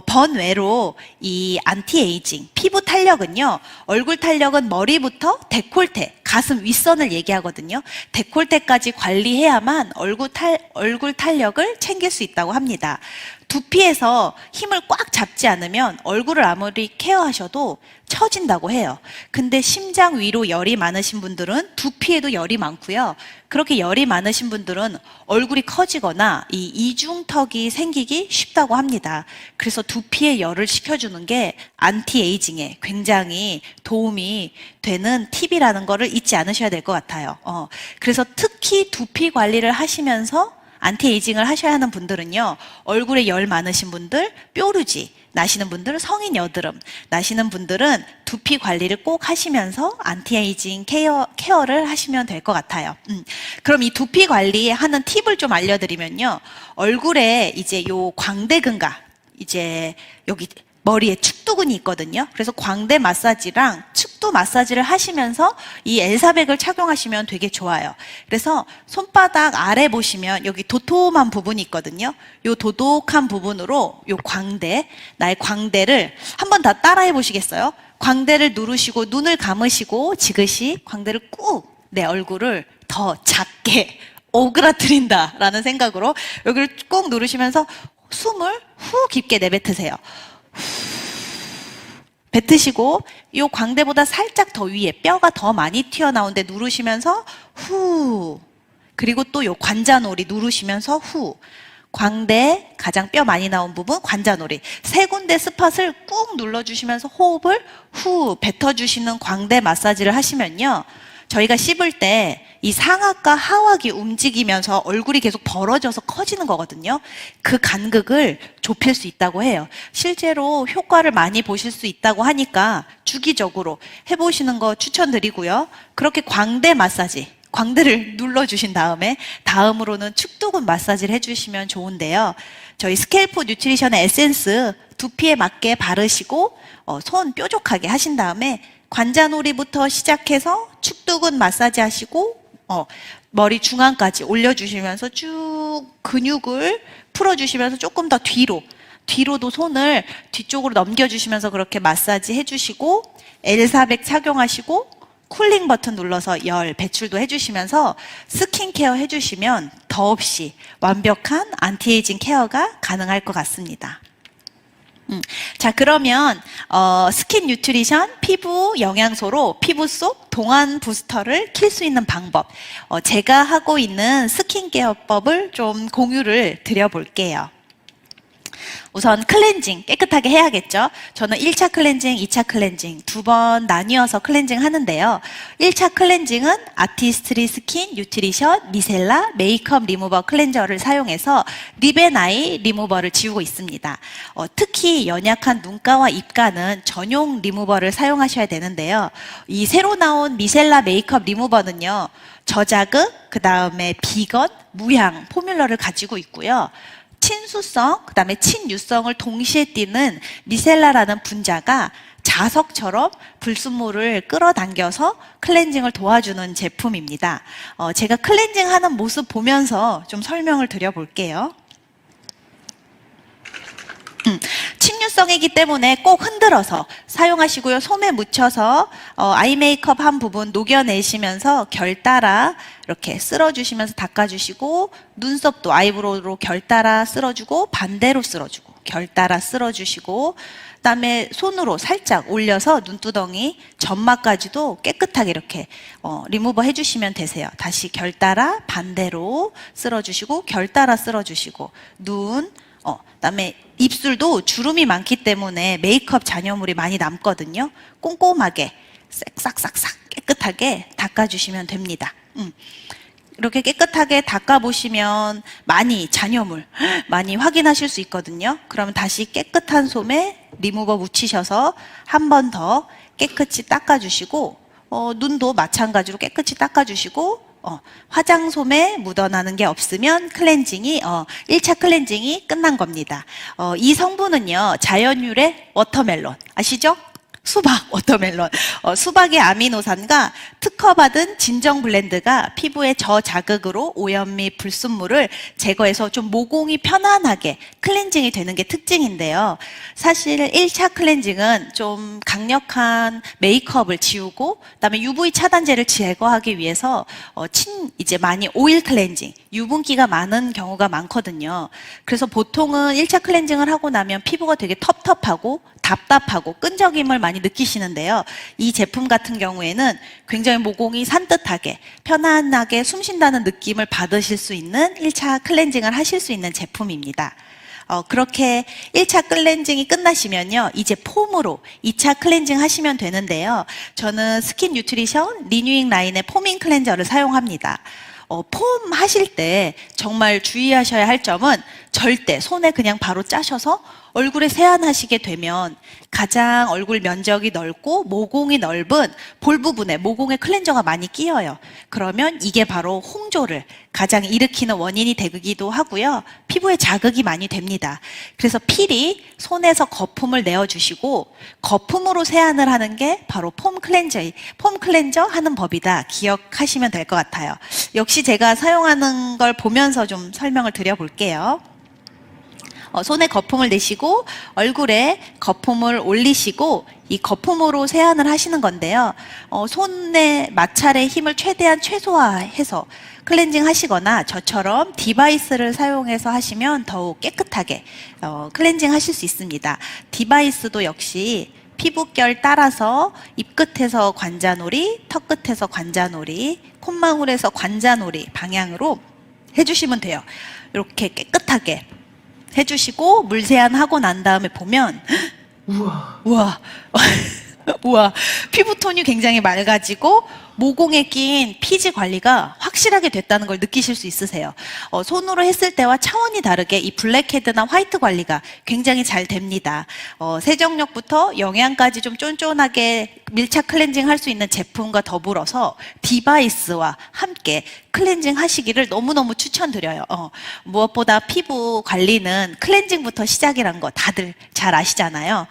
번외로 이 안티에이징, 피부 탄력은요, 얼굴 탄력은 머리부터 데콜테, 가슴 윗선을 얘기하거든요. 데콜테까지 관리해야만 얼굴 탄력을 챙길 수 있다고 합니다. 두피에서 힘을 꽉 잡지 않으면 얼굴을 아무리 케어하셔도 처진다고 해요. 근데 심장 위로 열이 많으신 분들은 두피에도 열이 많고요. 그렇게 열이 많으신 분들은 얼굴이 커지거나 이 이중턱이 생기기 쉽다고 합니다. 그래서 두피에 열을 식혀주는 게 안티에이징에 굉장히 도움이 되는 팁이라는 거를 잊지 않으셔야 될 것 같아요. 그래서 특히 두피 관리를 하시면서 안티에이징을 하셔야 하는 분들은요, 얼굴에 열 많으신 분들, 뾰루지 나시는 분들, 성인 여드름 나시는 분들은 두피 관리를 꼭 하시면서 안티에이징 케어를 하시면 될 것 같아요. 그럼 이 두피 관리하는 팁을 좀 알려드리면요, 얼굴에 이제 요 광대근각, 이제 여기 머리에 축두근이 있거든요. 그래서 광대 마사지랑 축두 마사지를 하시면서 이 엘사백을 착용하시면 되게 좋아요. 그래서 손바닥 아래 보시면 여기 도톰한 부분이 있거든요. 요 도독한 부분으로 요 광대, 나의 광대를 한번 다 따라해 보시겠어요? 광대를 누르시고 눈을 감으시고 지그시 광대를 꾹 내 얼굴을 더 작게 오그라뜨린다라는 생각으로 여기를 꾹 누르시면서 숨을 후 깊게 내뱉으세요. 뱉으시고 이 광대보다 살짝 더 위에 뼈가 더 많이 튀어나오는데 누르시면서 후, 그리고 또 이 관자놀이 누르시면서 후, 광대 가장 뼈 많이 나온 부분 관자놀이 3군데 스팟을 꾹 눌러주시면서 호흡을 후 뱉어주시는 광대 마사지를 하시면요, 저희가 씹을 때 이 상악과 하악이 움직이면서 얼굴이 계속 벌어져서 커지는 거거든요. 그 간극을 좁힐 수 있다고 해요. 실제로 효과를 많이 보실 수 있다고 하니까 주기적으로 해보시는 거 추천드리고요. 그렇게 광대 마사지, 광대를 눌러주신 다음으로는 축두근 마사지를 해주시면 좋은데요. 저희 스케일포 뉴트리션의 에센스 두피에 맞게 바르시고 손 뾰족하게 하신 다음에 관자놀이부터 시작해서 축두근 마사지 하시고 머리 중앙까지 올려주시면서 쭉 근육을 풀어주시면서 조금 더 뒤로도 손을 뒤쪽으로 넘겨주시면서 그렇게 마사지 해주시고 L400 착용하시고 쿨링 버튼 눌러서 열 배출도 해주시면서 스킨케어 해주시면 더없이 완벽한 안티에이징 케어가 가능할 것 같습니다. 자, 그러면 스킨 뉴트리션 피부 영양소로 피부 속 동안 부스터를 킬 수 있는 방법, 제가 하고 있는 스킨케어법을 좀 공유를 드려볼게요. 우선 클렌징 깨끗하게 해야겠죠. 저는 1차 클렌징, 2차 클렌징 두 번 나뉘어서 클렌징 하는데요. 1차 클렌징은 아티스트리 스킨 뉴트리션 미셀라 메이크업 리무버 클렌저를 사용해서 립앤아이 리무버를 지우고 있습니다. 특히 연약한 눈가와 입가는 전용 리무버를 사용하셔야 되는데요. 이 새로 나온 미셀라 메이크업 리무버는요, 저자극, 그 다음에 비건, 무향 포뮬러를 가지고 있고요. 친수성, 그 다음에 친유성을 동시에 띠는 미셀라라는 분자가 자석처럼 불순물을 끌어당겨서 클렌징을 도와주는 제품입니다. 제가 클렌징 하는 모습 보면서 좀 설명을 드려볼게요. 침유성이기 때문에 꼭 흔들어서 사용하시고요. 솜에 묻혀서 아이 메이크업 한 부분 녹여내시면서 결 따라 이렇게 쓸어주시면서 닦아주시고, 눈썹도 아이브로우로 결 따라 쓸어주고 반대로 쓸어주고 결 따라 쓸어주시고, 그다음에 손으로 살짝 올려서 눈두덩이 점막까지도 깨끗하게 이렇게 리무버 해주시면 되세요. 다시 결 따라 반대로 쓸어주시고 결 따라 쓸어주시고, 눈, 그다음에 입술도 주름이 많기 때문에 메이크업 잔여물이 많이 남거든요. 꼼꼼하게 싹싹싹싹 깨끗하게 닦아주시면 됩니다. 이렇게 깨끗하게 닦아보시면 잔여물 많이 확인하실 수 있거든요. 그러면 다시 깨끗한 솜에 리무버 묻히셔서 한 번 더 깨끗이 닦아주시고, 눈도 마찬가지로 깨끗이 닦아주시고, 화장솜에 묻어나는 게 없으면 클렌징이 1차 클렌징이 끝난 겁니다. 이 성분은요, 자연유래 워터멜론 아시죠? 수박, 워터멜론. 수박의 아미노산과 특허받은 진정 블렌드가 피부의 저자극으로 오염 및 불순물을 제거해서 좀 모공이 편안하게 클렌징이 되는 게 특징인데요. 사실 1차 클렌징은 좀 강력한 메이크업을 지우고, 그다음에 UV 차단제를 제거하기 위해서 이제 많이 오일 클렌징, 유분기가 많은 경우가 많거든요. 그래서 보통은 1차 클렌징을 하고 나면 피부가 되게 텁텁하고 답답하고 끈적임을 많이 느끼시는데요. 이 제품 같은 경우에는 굉장히 모공이 산뜻하게 편안하게 숨 쉰다는 느낌을 받으실 수 있는 1차 클렌징을 하실 수 있는 제품입니다. 그렇게 1차 클렌징이 끝나시면요, 이제 폼으로 2차 클렌징 하시면 되는데요. 저는 스킨 뉴트리션 리뉴잉 라인의 포밍 클렌저를 사용합니다. 폼 하실 때 정말 주의하셔야 할 점은, 절대 손에 그냥 바로 짜셔서 얼굴에 세안하시게 되면 가장 얼굴 면적이 넓고 모공이 넓은 볼 부분에 모공에 클렌저가 많이 끼어요. 그러면 이게 바로 홍조를 가장 일으키는 원인이 되기도 하고요. 피부에 자극이 많이 됩니다. 그래서 필히 손에서 거품을 내어주시고 거품으로 세안을 하는 게 바로 폼 클렌저 하는 법이다. 기억하시면 될 것 같아요. 역시 제가 사용하는 걸 보면서 좀 설명을 드려볼게요. 손에 거품을 내시고 얼굴에 거품을 올리시고 이 거품으로 세안을 하시는 건데요. 손의 마찰의 힘을 최대한 최소화해서 클렌징 하시거나 저처럼 디바이스를 사용해서 하시면 더욱 깨끗하게 클렌징 하실 수 있습니다. 디바이스도 역시 피부결 따라서 입끝에서 관자놀이, 턱끝에서 관자놀이, 콧망울에서 관자놀이 방향으로 해주시면 돼요. 이렇게 깨끗하게 해주시고 물 세안하고 난 다음에 보면 우와 피부톤이 굉장히 맑아지고 모공에 낀 피지 관리가 확실하게 됐다는 걸 느끼실 수 있으세요. 손으로 했을 때와 차원이 다르게 이 블랙헤드나 화이트 관리가 굉장히 잘 됩니다. 세정력부터 영양까지 좀 쫀쫀하게 밀착 클렌징 할 수 있는 제품과 더불어서 디바이스와 함께 클렌징 하시기를 너무너무 추천드려요. 무엇보다 피부 관리는 클렌징부터 시작이란 거 다들 잘 아시잖아요.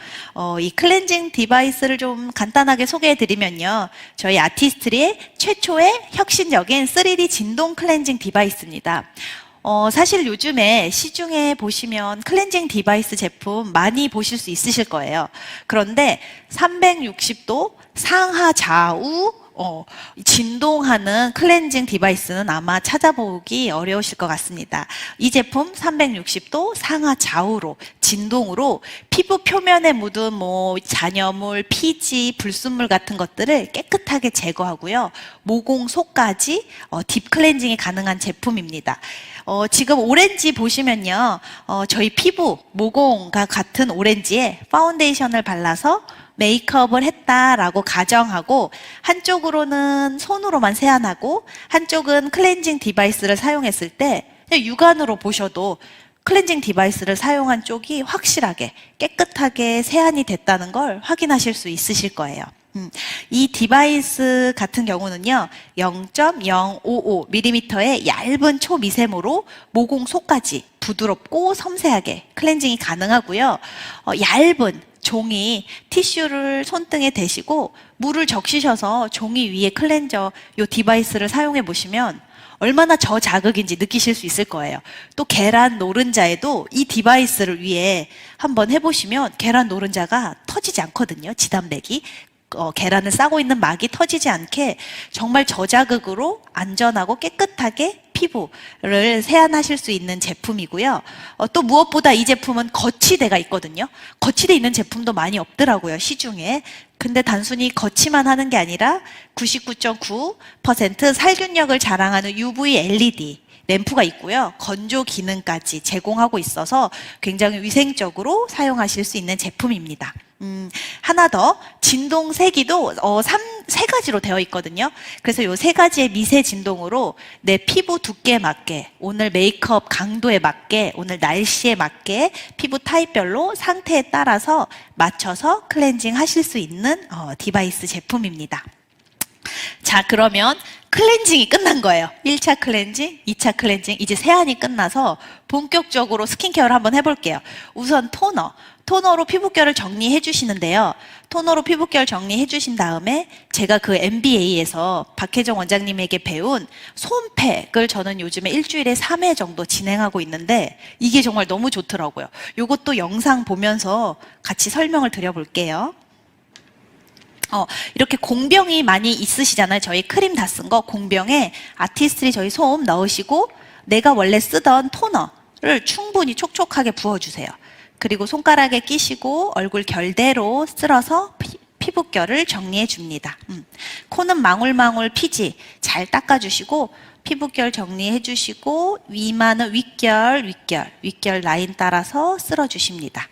이 클렌징 디바이스를 좀 간단하게 소개해드리면요. 저희 아티스트리의 최초의 혁신적인 3D 진동 클렌징 디바이스입니다. 사실 요즘에 시중에 보시면 클렌징 디바이스 제품 많이 보실 수 있으실 거예요. 그런데 360도 상하 좌우 진동하는 클렌징 디바이스는 아마 찾아보기 어려우실 것 같습니다. 이 제품 360도 상하 좌우로 진동으로 피부 표면에 묻은 잔여물, 피지, 불순물 같은 것들을 깨끗하게 제거하고요. 모공 속까지 딥 클렌징이 가능한 제품입니다. 지금 오렌지 보시면요. 저희 피부, 모공과 같은 오렌지에 파운데이션을 발라서 메이크업을 했다라고 가정하고 한쪽으로는 손으로만 세안하고 한쪽은 클렌징 디바이스를 사용했을 때 그냥 육안으로 보셔도 클렌징 디바이스를 사용한 쪽이 확실하게 깨끗하게 세안이 됐다는 걸 확인하실 수 있으실 거예요. 이 디바이스 같은 경우는요, 0.055mm의 얇은 초미세모로 모공 속까지 부드럽고 섬세하게 클렌징이 가능하고요. 얇은 종이 티슈를 손등에 대시고 물을 적시셔서 종이 위에 클렌저 이 디바이스를 사용해 보시면 얼마나 저자극인지 느끼실 수 있을 거예요. 또 계란 노른자에도 이 디바이스를 위해 한번 해보시면 계란 노른자가 터지지 않거든요. 지단백이. 계란을 싸고 있는 막이 터지지 않게 정말 저자극으로 안전하고 깨끗하게 피부를 세안하실 수 있는 제품이고요. 또 무엇보다 이 제품은 거치대가 있거든요. 거치대 있는 제품도 많이 없더라고요, 시중에. 근데 단순히 거치만 하는 게 아니라 99.9% 살균력을 자랑하는 UV LED 램프가 있고요. 건조 기능까지 제공하고 있어서 굉장히 위생적으로 사용하실 수 있는 제품입니다. 하나 더, 진동 세기도 세 가지로 되어 있거든요. 그래서 이 세 가지의 미세 진동으로 내 피부 두께에 맞게, 오늘 메이크업 강도에 맞게, 오늘 날씨에 맞게 피부 타입별로 상태에 따라서 맞춰서 클렌징 하실 수 있는 디바이스 제품입니다. 자, 그러면 클렌징이 끝난 거예요. 1차 클렌징, 2차 클렌징, 이제 세안이 끝나서 본격적으로 스킨케어를 한번 해볼게요. 우선 토너로 피부결을 정리해 주시는데요. 토너로 피부결 정리해 주신 다음에 제가 그 MBA에서 박혜정 원장님에게 배운 솜팩을 저는 요즘에 일주일에 3회 정도 진행하고 있는데 이게 정말 너무 좋더라고요. 요것도 영상 보면서 같이 설명을 드려볼게요. 이렇게 공병이 많이 있으시잖아요. 저희 크림 다 쓴 거 공병에 아티스트리 저희 솜 넣으시고 내가 원래 쓰던 토너를 충분히 촉촉하게 부어주세요. 그리고 손가락에 끼시고 얼굴 결대로 쓸어서 피부결을 정리해 줍니다. 코는 망울망울 피지 잘 닦아주시고 피부결 정리해 주시고 위만은 윗결 라인 따라서 쓸어주십니다.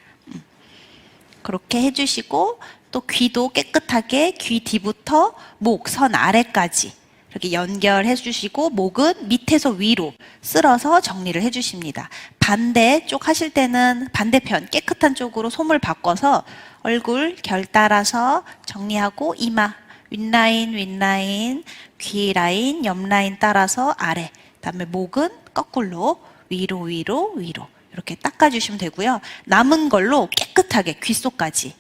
그렇게 해주시고 또 귀도 깨끗하게 귀 뒤부터 목, 선 아래까지 이렇게 연결해 주시고 목은 밑에서 위로 쓸어서 정리를 해 주십니다. 반대쪽 하실 때는 반대편 깨끗한 쪽으로 솜을 바꿔서 얼굴 결 따라서 정리하고 이마, 윗라인, 귀 라인, 옆 라인 따라서 아래, 그다음에 목은 거꾸로 위로 이렇게 닦아주시면 되고요. 남은 걸로 깨끗하게 귀 속까지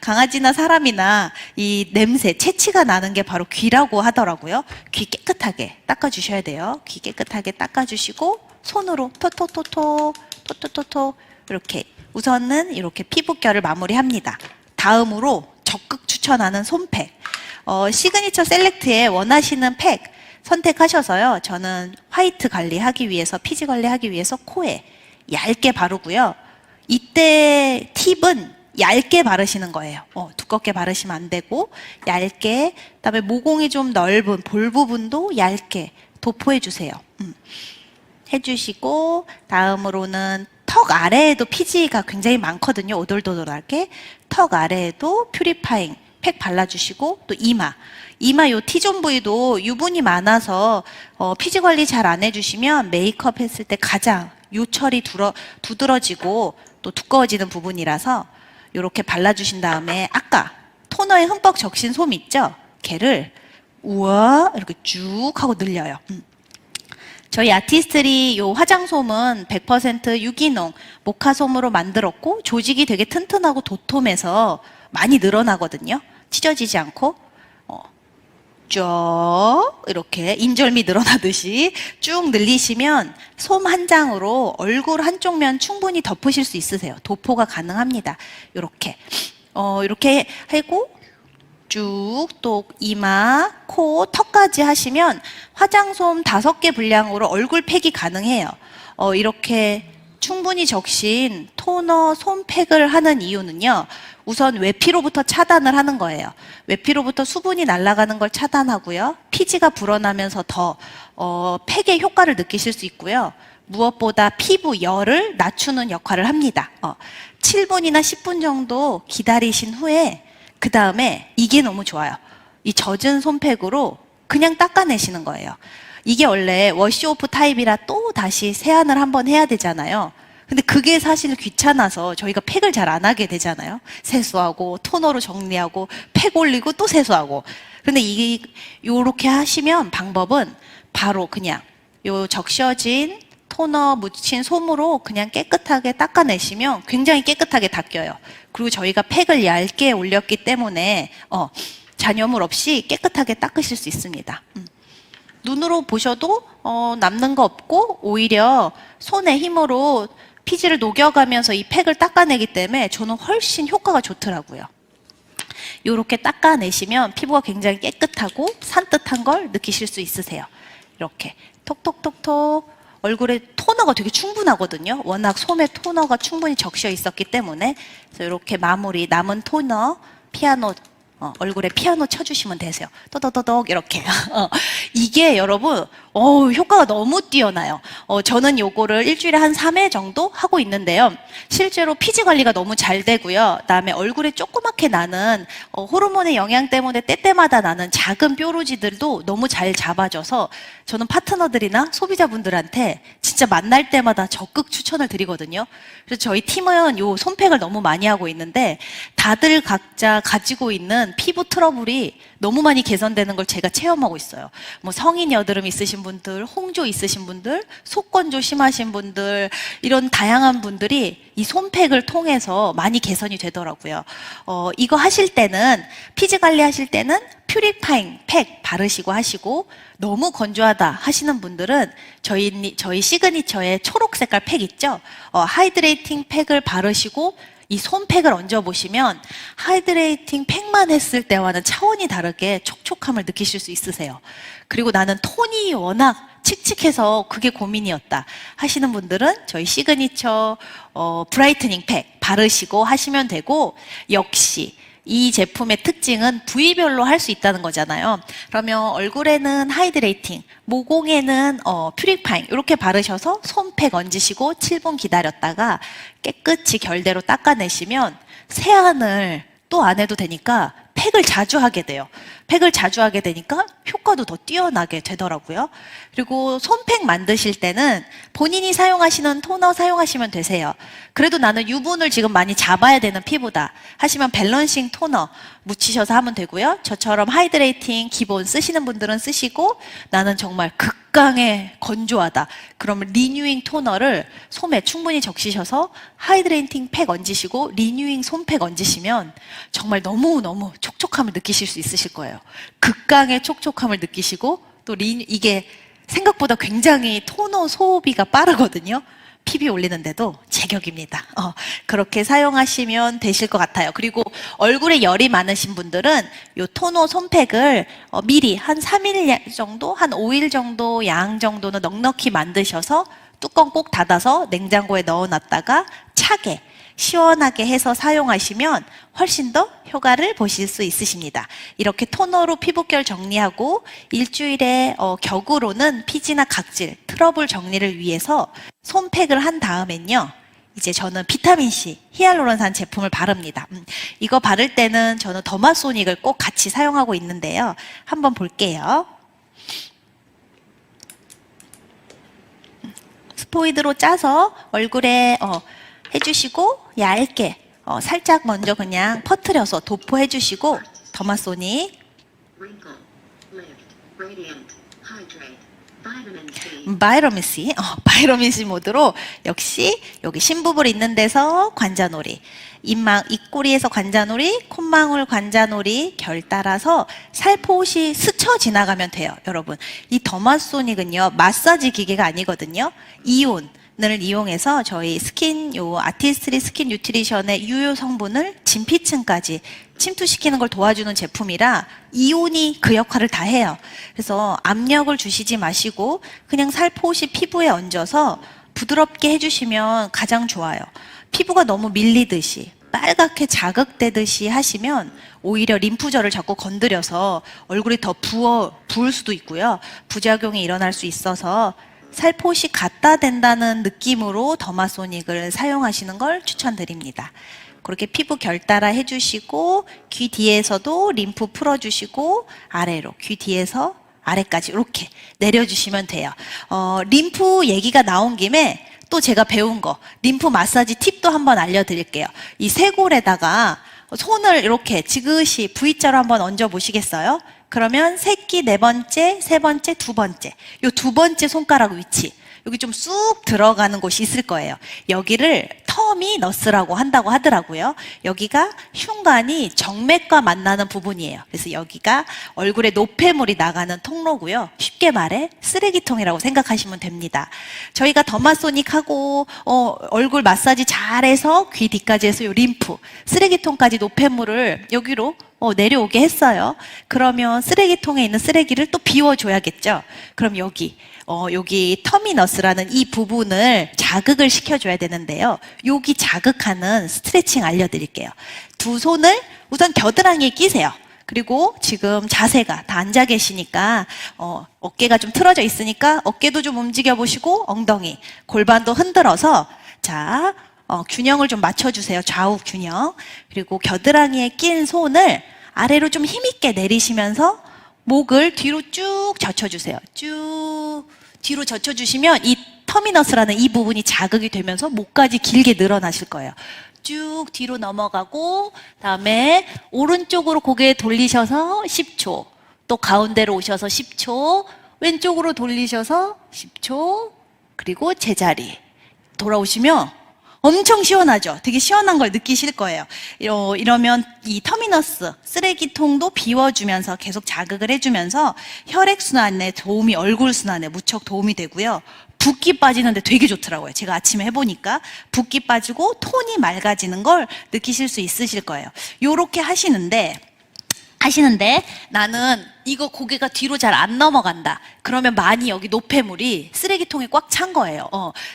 강아지나 사람이나 이 냄새, 채취가 나는 게 바로 귀라고 하더라고요. 귀 깨끗하게 닦아주셔야 돼요. 귀 깨끗하게 닦아주시고 손으로 토토토토 이렇게 우선은 이렇게 피부결을 마무리합니다. 다음으로 적극 추천하는 솜팩. 시그니처 셀렉트에 원하시는 팩 선택하셔서요. 저는 화이트 관리하기 위해서, 피지 관리하기 위해서 코에 얇게 바르고요. 이때 팁은 얇게 바르시는 거예요. 두껍게 바르시면 안 되고 얇게, 그다음에 모공이 좀 넓은 볼 부분도 얇게 도포해 주세요. 해주시고 다음으로는 턱 아래에도 피지가 굉장히 많거든요. 오돌도돌하게 턱 아래에도 퓨리파잉 팩 발라주시고 또 이마 요 T존 부위도 유분이 많아서 피지 관리 잘 안 해주시면 메이크업 했을 때 가장 요철이 두드러지고 또 두꺼워지는 부분이라서 이렇게 발라주신 다음에 아까 토너에 흠뻑 적신 솜 있죠? 걔를 우와 이렇게 쭉 하고 늘려요. 저희 아티스트리 요 화장솜은 100% 유기농 모카솜으로 만들었고 조직이 되게 튼튼하고 도톰해서 많이 늘어나거든요. 찢어지지 않고 쭉 이렇게 인절미 늘어나듯이 쭉 늘리시면 솜 한 장으로 얼굴 한쪽 면 충분히 덮으실 수 있으세요. 도포가 가능합니다. 이렇게 이렇게 하고 쭉 또 이마, 코, 턱까지 하시면 화장솜 5개 분량으로 얼굴 팩이 가능해요. 이렇게 충분히 적신 토너 솜팩을 하는 이유는요. 우선 외피로부터 차단을 하는 거예요. 외피로부터 수분이 날아가는 걸 차단하고요. 피지가 불어나면서 더 팩의 효과를 느끼실 수 있고요. 무엇보다 피부 열을 낮추는 역할을 합니다. 7분이나 10분 정도 기다리신 후에 그 다음에 이게 너무 좋아요. 이 젖은 솜팩으로 그냥 닦아내시는 거예요. 이게 원래 워시오프 타입이라 또 다시 세안을 한번 해야 되잖아요. 근데 그게 사실 귀찮아서 저희가 팩을 잘 안 하게 되잖아요. 세수하고 토너로 정리하고 팩 올리고 또 세수하고. 근데 요렇게 하시면 방법은 바로 그냥 요 적셔진 토너 묻힌 솜으로 그냥 깨끗하게 닦아내시면 굉장히 깨끗하게 닦여요. 그리고 저희가 팩을 얇게 올렸기 때문에 잔여물 없이 깨끗하게 닦으실 수 있습니다. 눈으로 보셔도 남는 거 없고 오히려 손의 힘으로 피지를 녹여가면서 이 팩을 닦아내기 때문에 저는 훨씬 효과가 좋더라고요. 이렇게 닦아내시면 피부가 굉장히 깨끗하고 산뜻한 걸 느끼실 수 있으세요. 이렇게 톡톡톡톡 얼굴에 토너가 되게 충분하거든요. 워낙 솜에 토너가 충분히 적셔 있었기 때문에 그래서 이렇게 마무리 남은 토너 피아노 얼굴에 피아노 쳐주시면 되세요. 또도도독 이렇게. 이게 여러분 효과가 너무 뛰어나요. 저는 요거를 일주일에 한 3회 정도 하고 있는데요. 실제로 피지 관리가 너무 잘 되고요. 그다음에 얼굴에 조그맣게 나는 호르몬의 영향 때문에 때때마다 나는 작은 뾰루지들도 너무 잘 잡아줘서 저는 파트너들이나 소비자분들한테 진짜 만날 때마다 적극 추천을 드리거든요. 그래서 저희 팀은 요 솜팩을 너무 많이 하고 있는데 다들 각자 가지고 있는 피부 트러블이 너무 많이 개선되는 걸 제가 체험하고 있어요. 뭐 성인 여드름 있으신 분들, 홍조 있으신 분들, 속건조 심하신 분들 이런 다양한 분들이 이 솜팩을 통해서 많이 개선이 되더라고요. 이거 하실 때는 피지 관리 하실 때는 퓨리파잉 팩 바르시고 하시고 너무 건조하다 하시는 분들은 저희 시그니처의 초록 색깔 팩 있죠? 하이드레이팅 팩을 바르시고 이 솜팩을 얹어보시면 하이드레이팅 팩만 했을 때와는 차원이 다르게 촉촉함을 느끼실 수 있으세요. 그리고 나는 톤이 워낙 칙칙해서 그게 고민이었다 하시는 분들은 저희 시그니처 브라이트닝 팩 바르시고 하시면 되고 역시 이 제품의 특징은 부위별로 할 수 있다는 거잖아요. 그러면 얼굴에는 하이드레이팅, 모공에는 퓨리파잉 이렇게 바르셔서 솜팩 얹으시고 7분 기다렸다가 깨끗이 결대로 닦아내시면 세안을 또 안 해도 되니까 팩을 자주 하게 돼요. 팩을 자주 하게 되니까 효과도 더 뛰어나게 되더라고요. 그리고 솜팩 만드실 때는 본인이 사용하시는 토너 사용하시면 되세요. 그래도 나는 유분을 지금 많이 잡아야 되는 피부다 하시면 밸런싱 토너 묻히셔서 하면 되고요. 저처럼 하이드레이팅 기본 쓰시는 분들은 쓰시고 나는 정말 극강의 건조하다. 그러면 리뉴잉 토너를 솜에 충분히 적시셔서 하이드레이팅 팩 얹으시고 리뉴잉 솜팩 얹으시면 정말 너무너무 촉촉함을 느끼실 수 있으실 거예요. 극강의 촉촉함을 느끼시고 또 이게 생각보다 굉장히 토너 소비가 빠르거든요. PB 올리는데도 제격입니다. 그렇게 사용하시면 되실 것 같아요. 그리고 얼굴에 열이 많으신 분들은 이 토너 솜팩을 미리 한 3일 정도, 한 5일 정도 양 정도는 넉넉히 만드셔서 뚜껑 꼭 닫아서 냉장고에 넣어놨다가 차게 시원하게 해서 사용하시면 훨씬 더 효과를 보실 수 있으십니다. 이렇게 토너로 피부결 정리하고 일주일에 격으로는 피지나 각질, 트러블 정리를 위해서 솜팩을 한 다음엔요. 이제 저는 비타민C, 히알루론산 제품을 바릅니다. 이거 바를 때는 저는 더마소닉을 꼭 같이 사용하고 있는데요. 한번 볼게요. 스포이드로 짜서 얼굴에 해주시고 얇게 살짝 먼저 그냥 퍼뜨려서 도포해주시고 더마소닉 Wrinkle, lift, radiant, hydrate, vitamin C. 바이러민 C, 바이러민 C 모드로 역시 여기 심부분 있는 데서 관자놀이, 입꼬리에서 관자놀이, 콧망울 관자놀이 결 따라서 살포시 스쳐 지나가면 돼요, 여러분. 이 더마소닉은요 마사지 기계가 아니거든요. 이온을 이용해서 저희 스킨 아티스트리 스킨 뉴트리션의 유효 성분을 진피층까지 침투시키는 걸 도와주는 제품이라 이온이 그 역할을 다 해요. 그래서 압력을 주시지 마시고 그냥 살포시 피부에 얹어서 부드럽게 해주시면 가장 좋아요. 피부가 너무 밀리듯이 빨갛게 자극되듯이 하시면 오히려 림프절을 자꾸 건드려서 얼굴이 더 부을 수도 있고요. 부작용이 일어날 수 있어서 살포시 갖다 댄다는 느낌으로 더마소닉을 사용하시는 걸 추천드립니다. 그렇게 피부 결 따라 해주시고 귀 뒤에서도 림프 풀어주시고 아래로 귀 뒤에서 아래까지 이렇게 내려주시면 돼요. 림프 얘기가 나온 김에 또 제가 배운 거 림프 마사지 팁도 한번 알려드릴게요. 이 쇄골에다가 손을 이렇게 지그시 V자로 한번 얹어 보시겠어요? 그러면 새끼 네 번째, 세 번째, 두 번째 요 두 번째 손가락 위치 여기 좀 쑥 들어가는 곳이 있을 거예요. 여기를 터미너스라고 한다고 하더라고요. 여기가 흉관이 정맥과 만나는 부분이에요. 그래서 여기가 얼굴에 노폐물이 나가는 통로고요. 쉽게 말해 쓰레기통이라고 생각하시면 됩니다. 저희가 더마소닉하고 얼굴 마사지 잘해서 귀 뒤까지 해서 요 림프, 쓰레기통까지 노폐물을 여기로 내려오게 했어요. 그러면 쓰레기통에 있는 쓰레기를 또 비워줘야겠죠. 그럼 여기 터미너스라는 이 부분을 자극을 시켜줘야 되는데요. 여기 자극하는 스트레칭 알려드릴게요. 두 손을 우선 겨드랑이에 끼세요. 그리고 지금 자세가 다 앉아 계시니까 어깨가 좀 틀어져 있으니까 어깨도 좀 움직여 보시고 엉덩이, 골반도 흔들어서 자 균형을 좀 맞춰주세요. 좌우 균형. 그리고 겨드랑이에 낀 손을 아래로 좀 힘있게 내리시면서 목을 뒤로 쭉 젖혀주세요. 쭉 뒤로 젖혀주시면 이 터미너스라는 이 부분이 자극이 되면서 목까지 길게 늘어나실 거예요. 쭉 뒤로 넘어가고 다음에 오른쪽으로 고개 돌리셔서 10초 또 가운데로 오셔서 10초 왼쪽으로 돌리셔서 10초 그리고 제자리 돌아오시면 엄청 시원하죠? 되게 시원한 걸 느끼실 거예요. 이러면 이 터미너스, 쓰레기통도 비워주면서 계속 자극을 해주면서 혈액순환에 도움이, 얼굴순환에 무척 도움이 되고요. 붓기 빠지는데 되게 좋더라고요. 제가 아침에 해보니까 붓기 빠지고 톤이 맑아지는 걸 느끼실 수 있으실 거예요. 요렇게 하시는데 나는 이거 고개가 뒤로 잘 안 넘어간다. 그러면 많이 여기 노폐물이 쓰레기통에 꽉 찬 거예요.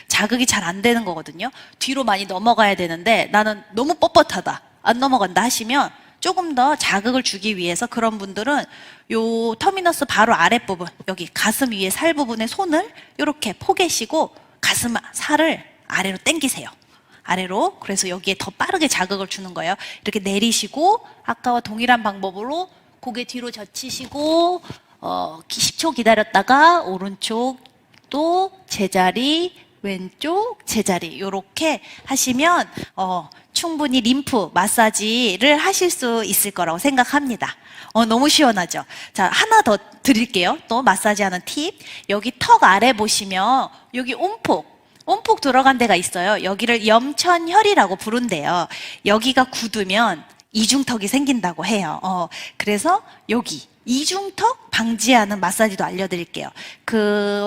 자극이 잘 안 되는 거거든요. 뒤로 많이 넘어가야 되는데 나는 너무 뻣뻣하다. 안 넘어간다 하시면 조금 더 자극을 주기 위해서 그런 분들은 요 터미너스 바로 아랫부분, 여기 가슴 위에 살 부분에 손을 이렇게 포개시고 가슴 살을 아래로 당기세요. 아래로. 그래서 여기에 더 빠르게 자극을 주는 거예요. 이렇게 내리시고 아까와 동일한 방법으로 고개 뒤로 젖히시고 10초 기다렸다가 오른쪽 또 제자리 왼쪽 제자리 이렇게 하시면 충분히 림프 마사지를 하실 수 있을 거라고 생각합니다. 너무 시원하죠? 자, 하나 더 드릴게요. 또 마사지 하는 팁. 여기 턱 아래 보시면 여기 온폭 들어간 데가 있어요. 여기를 염천혈이라고 부른대요. 여기가 굳으면 이중턱이 생긴다고 해요. 그래서 여기 이중턱 방지하는 마사지도 알려드릴게요.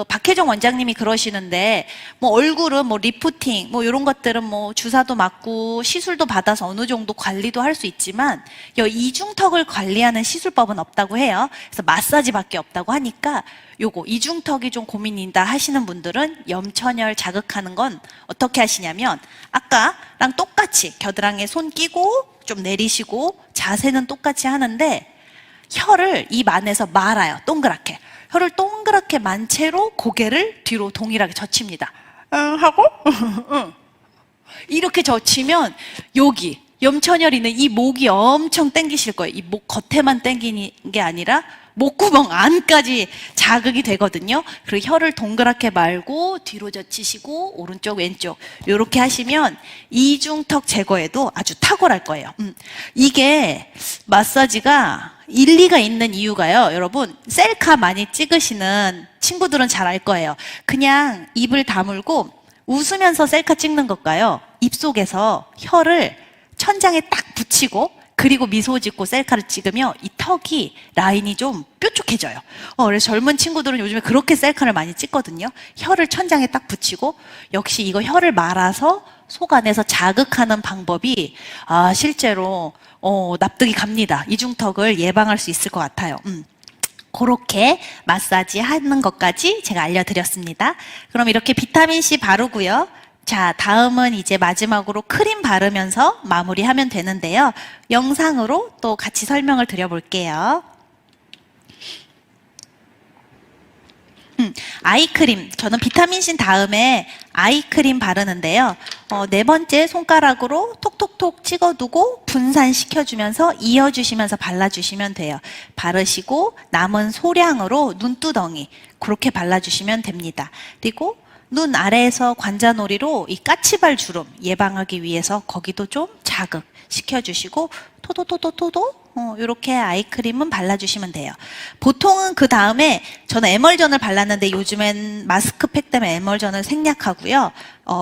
박혜정 원장님이 그러시는데, 얼굴은 리프팅, 이런 것들은 주사도 맞고 시술도 받아서 어느 정도 관리도 할 수 있지만, 이중턱을 관리하는 시술법은 없다고 해요. 그래서 마사지밖에 없다고 하니까, 이중턱이 좀 고민이다 하시는 분들은 염천혈 자극하는 건 어떻게 하시냐면, 아까랑 똑같이 겨드랑이에 손 끼고, 좀 내리시고, 자세는 똑같이 하는데, 혀를 입 안에서 말아요. 동그랗게. 혀를 동그랗게 만 채로 고개를 뒤로 동일하게 젖힙니다. 하고 이렇게 젖히면 여기 염천혈 있는 이 목이 엄청 땡기실 거예요. 이 목 겉에만 땡기는 게 아니라 목구멍 안까지 자극이 되거든요. 그리고 혀를 동그랗게 말고 뒤로 젖히시고 오른쪽 왼쪽 이렇게 하시면 이중턱 제거에도 아주 탁월할 거예요. 이게 마사지가 일리가 있는 이유가요. 여러분 셀카 많이 찍으시는 친구들은 잘 알 거예요. 그냥 입을 다물고 웃으면서 셀카 찍는 것과요. 입속에서 혀를 천장에 딱 붙이고 그리고 미소 짓고 셀카를 찍으면 이 턱이 라인이 좀 뾰족해져요. 그래서 젊은 친구들은 요즘에 그렇게 셀카를 많이 찍거든요. 혀를 천장에 딱 붙이고 역시 이거 혀를 말아서 속 안에서 자극하는 방법이 실제로 납득이 갑니다. 이중턱을 예방할 수 있을 것 같아요. 그렇게 마사지 하는 것까지 제가 알려드렸습니다. 그럼 이렇게 비타민C 바르고요. 자, 다음은 이제 마지막으로 크림 바르면서 마무리하면 되는데요. 영상으로 또 같이 설명을 드려볼게요. 아이크림. 저는 비타민C 다음에 아이크림 바르는데요. 네 번째 손가락으로 톡톡톡 찍어두고 분산시켜주면서 이어주시면서 발라주시면 돼요. 바르시고 남은 소량으로 눈두덩이 그렇게 발라주시면 됩니다. 그리고 눈 아래에서 관자놀이로 이 까치발 주름 예방하기 위해서 거기도 좀 자극시켜주시고 토도토도토도 이렇게 아이크림은 발라주시면 돼요. 보통은 그 다음에 저는 에멀전을 발랐는데 요즘엔 마스크팩 때문에 에멀전을 생략하고요.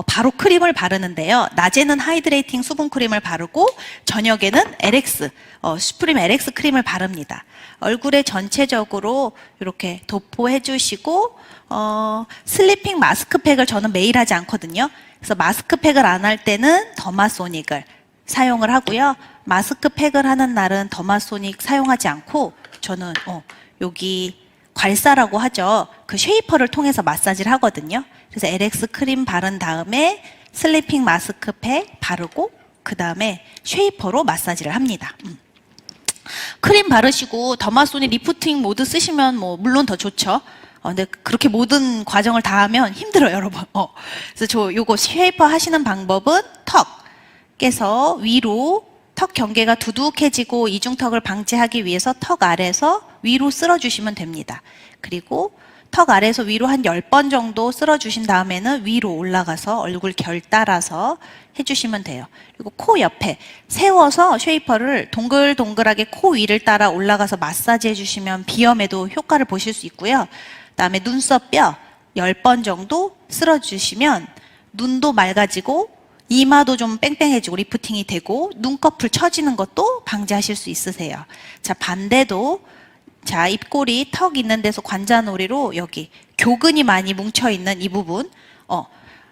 바로 크림을 바르는데요. 낮에는 하이드레이팅 수분 크림을 바르고 저녁에는 LX, 슈프림 LX 크림을 바릅니다. 얼굴에 전체적으로 이렇게 도포해 주시고 슬리핑 마스크팩을 저는 매일 하지 않거든요. 그래서 마스크팩을 안 할 때는 더마소닉을 사용을 하고요. 마스크팩을 하는 날은 더마소닉 사용하지 않고 저는 여기 괄사라고 하죠. 그 쉐이퍼를 통해서 마사지를 하거든요. 그래서 LX 크림 바른 다음에 슬리핑 마스크팩 바르고 그 다음에 쉐이퍼로 마사지를 합니다. 크림 바르시고 더마소닉 리프팅 모드 쓰시면 물론 더 좋죠. 근데 그렇게 모든 과정을 다 하면 힘들어요, 여러분. 그래서 저 요거 쉐이퍼 하시는 방법은 턱에서 위로 턱 경계가 두둑해지고 이중턱을 방지하기 위해서 턱 아래에서 위로 쓸어주시면 됩니다. 그리고 턱 아래에서 위로 한 10번 정도 쓸어주신 다음에는 위로 올라가서 얼굴 결 따라서 해주시면 돼요. 그리고 코 옆에 세워서 쉐이퍼를 동글동글하게 코 위를 따라 올라가서 마사지 해주시면 비염에도 효과를 보실 수 있고요. 그다음에 눈썹 뼈 10번 정도 쓸어주시면 눈도 맑아지고 이마도 좀 뺑뺑해지고 리프팅이 되고 눈꺼풀 처지는 것도 방지하실 수 있으세요. 자, 반대도 자, 입꼬리 턱 있는 데서 관자놀이로 여기 교근이 많이 뭉쳐있는 이 부분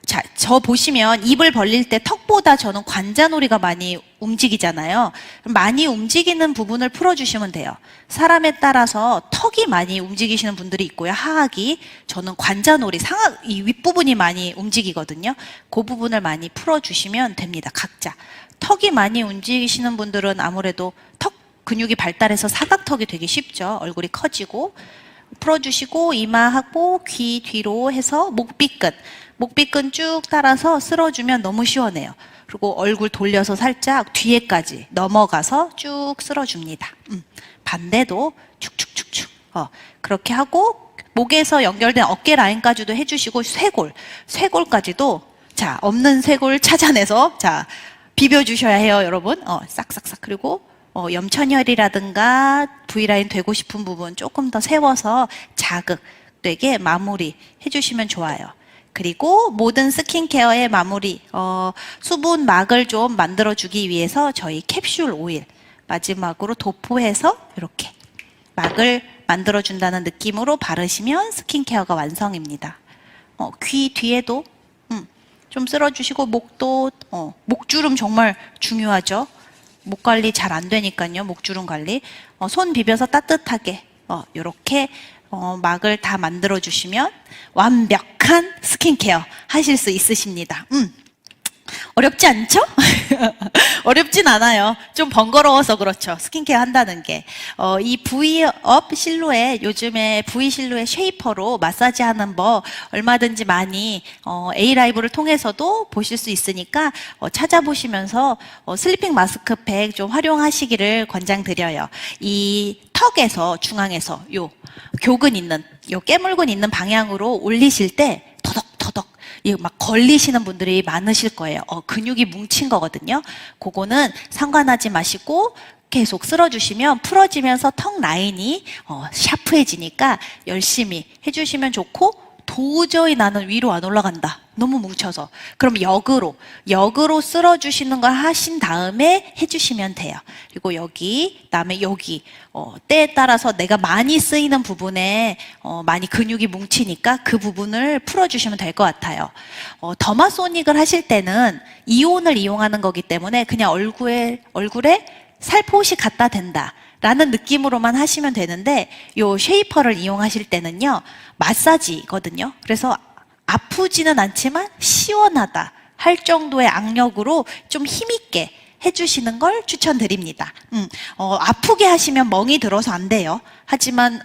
자, 저 보시면 입을 벌릴 때 턱보다 저는 관자놀이가 많이 움직이잖아요. 많이 움직이는 부분을 풀어주시면 돼요. 사람에 따라서 턱이 많이 움직이시는 분들이 있고요. 하악이 저는 관자놀이 상악 이 윗부분이 많이 움직이거든요. 그 부분을 많이 풀어주시면 됩니다. 각자 턱이 많이 움직이시는 분들은 아무래도 턱 근육이 발달해서 사각턱이 되기 쉽죠. 얼굴이 커지고 풀어주시고 이마하고 귀 뒤로 해서 목비끈 쭉 따라서 쓸어주면 너무 시원해요. 그리고 얼굴 돌려서 살짝 뒤에까지 넘어가서 쭉 쓸어줍니다. 반대도 축축축축 그렇게 하고 목에서 연결된 어깨 라인까지도 해주시고 쇄골까지도 자 없는 쇄골 찾아내서 자 비벼주셔야 해요, 여러분. 싹싹싹. 그리고 염천혈이라든가 V라인 되고 싶은 부분 조금 더 세워서 자극되게 마무리 해주시면 좋아요. 그리고 모든 스킨케어의 마무리 수분막을 좀 만들어주기 위해서 저희 캡슐 오일 마지막으로 도포해서 이렇게 막을 만들어준다는 느낌으로 바르시면 스킨케어가 완성입니다. 귀 뒤에도 좀 쓸어주시고 목도 목주름 정말 중요하죠. 목 관리 잘 안 되니까요. 목주름 관리. 손 비벼서 따뜻하게 이렇게 막을 다 만들어 주시면 완벽한 스킨케어 하실 수 있으십니다. 어렵지 않죠? 어렵진 않아요. 좀 번거로워서 그렇죠. 스킨케어 한다는 게. 이 V업 실루엣, 요즘에 V 실루엣 쉐이퍼로 마사지하는 법 얼마든지 많이 A라이브를 통해서도 보실 수 있으니까 찾아보시면서 슬리핑 마스크팩 좀 활용하시기를 권장드려요. 이 턱에서 중앙에서 요 교근 있는, 요 깨물근 있는 방향으로 올리실 때 터덕터덕 이거 막 걸리시는 분들이 많으실 거예요. 근육이 뭉친 거거든요. 그거는 상관하지 마시고 계속 쓸어주시면 풀어지면서 턱 라인이 샤프해지니까 열심히 해주시면 좋고, 도저히 나는 위로 안 올라간다, 너무 뭉쳐서, 그럼 역으로 쓸어주시는 걸 하신 다음에 해주시면 돼요. 그리고 여기, 그다음에 여기 때에 따라서 내가 많이 쓰이는 부분에 많이 근육이 뭉치니까 그 부분을 풀어주시면 될 것 같아요. 더마소닉을 하실 때는 이온을 이용하는 거기 때문에 그냥 얼굴에 살포시 갖다 댄다 라는 느낌으로만 하시면 되는데, 요 쉐이퍼를 이용하실 때는요 마사지거든요. 그래서 아프지는 않지만 시원하다 할 정도의 악력으로 좀 힘있게 해주시는 걸 추천드립니다. 아프게 하시면 멍이 들어서 안 돼요. 하지만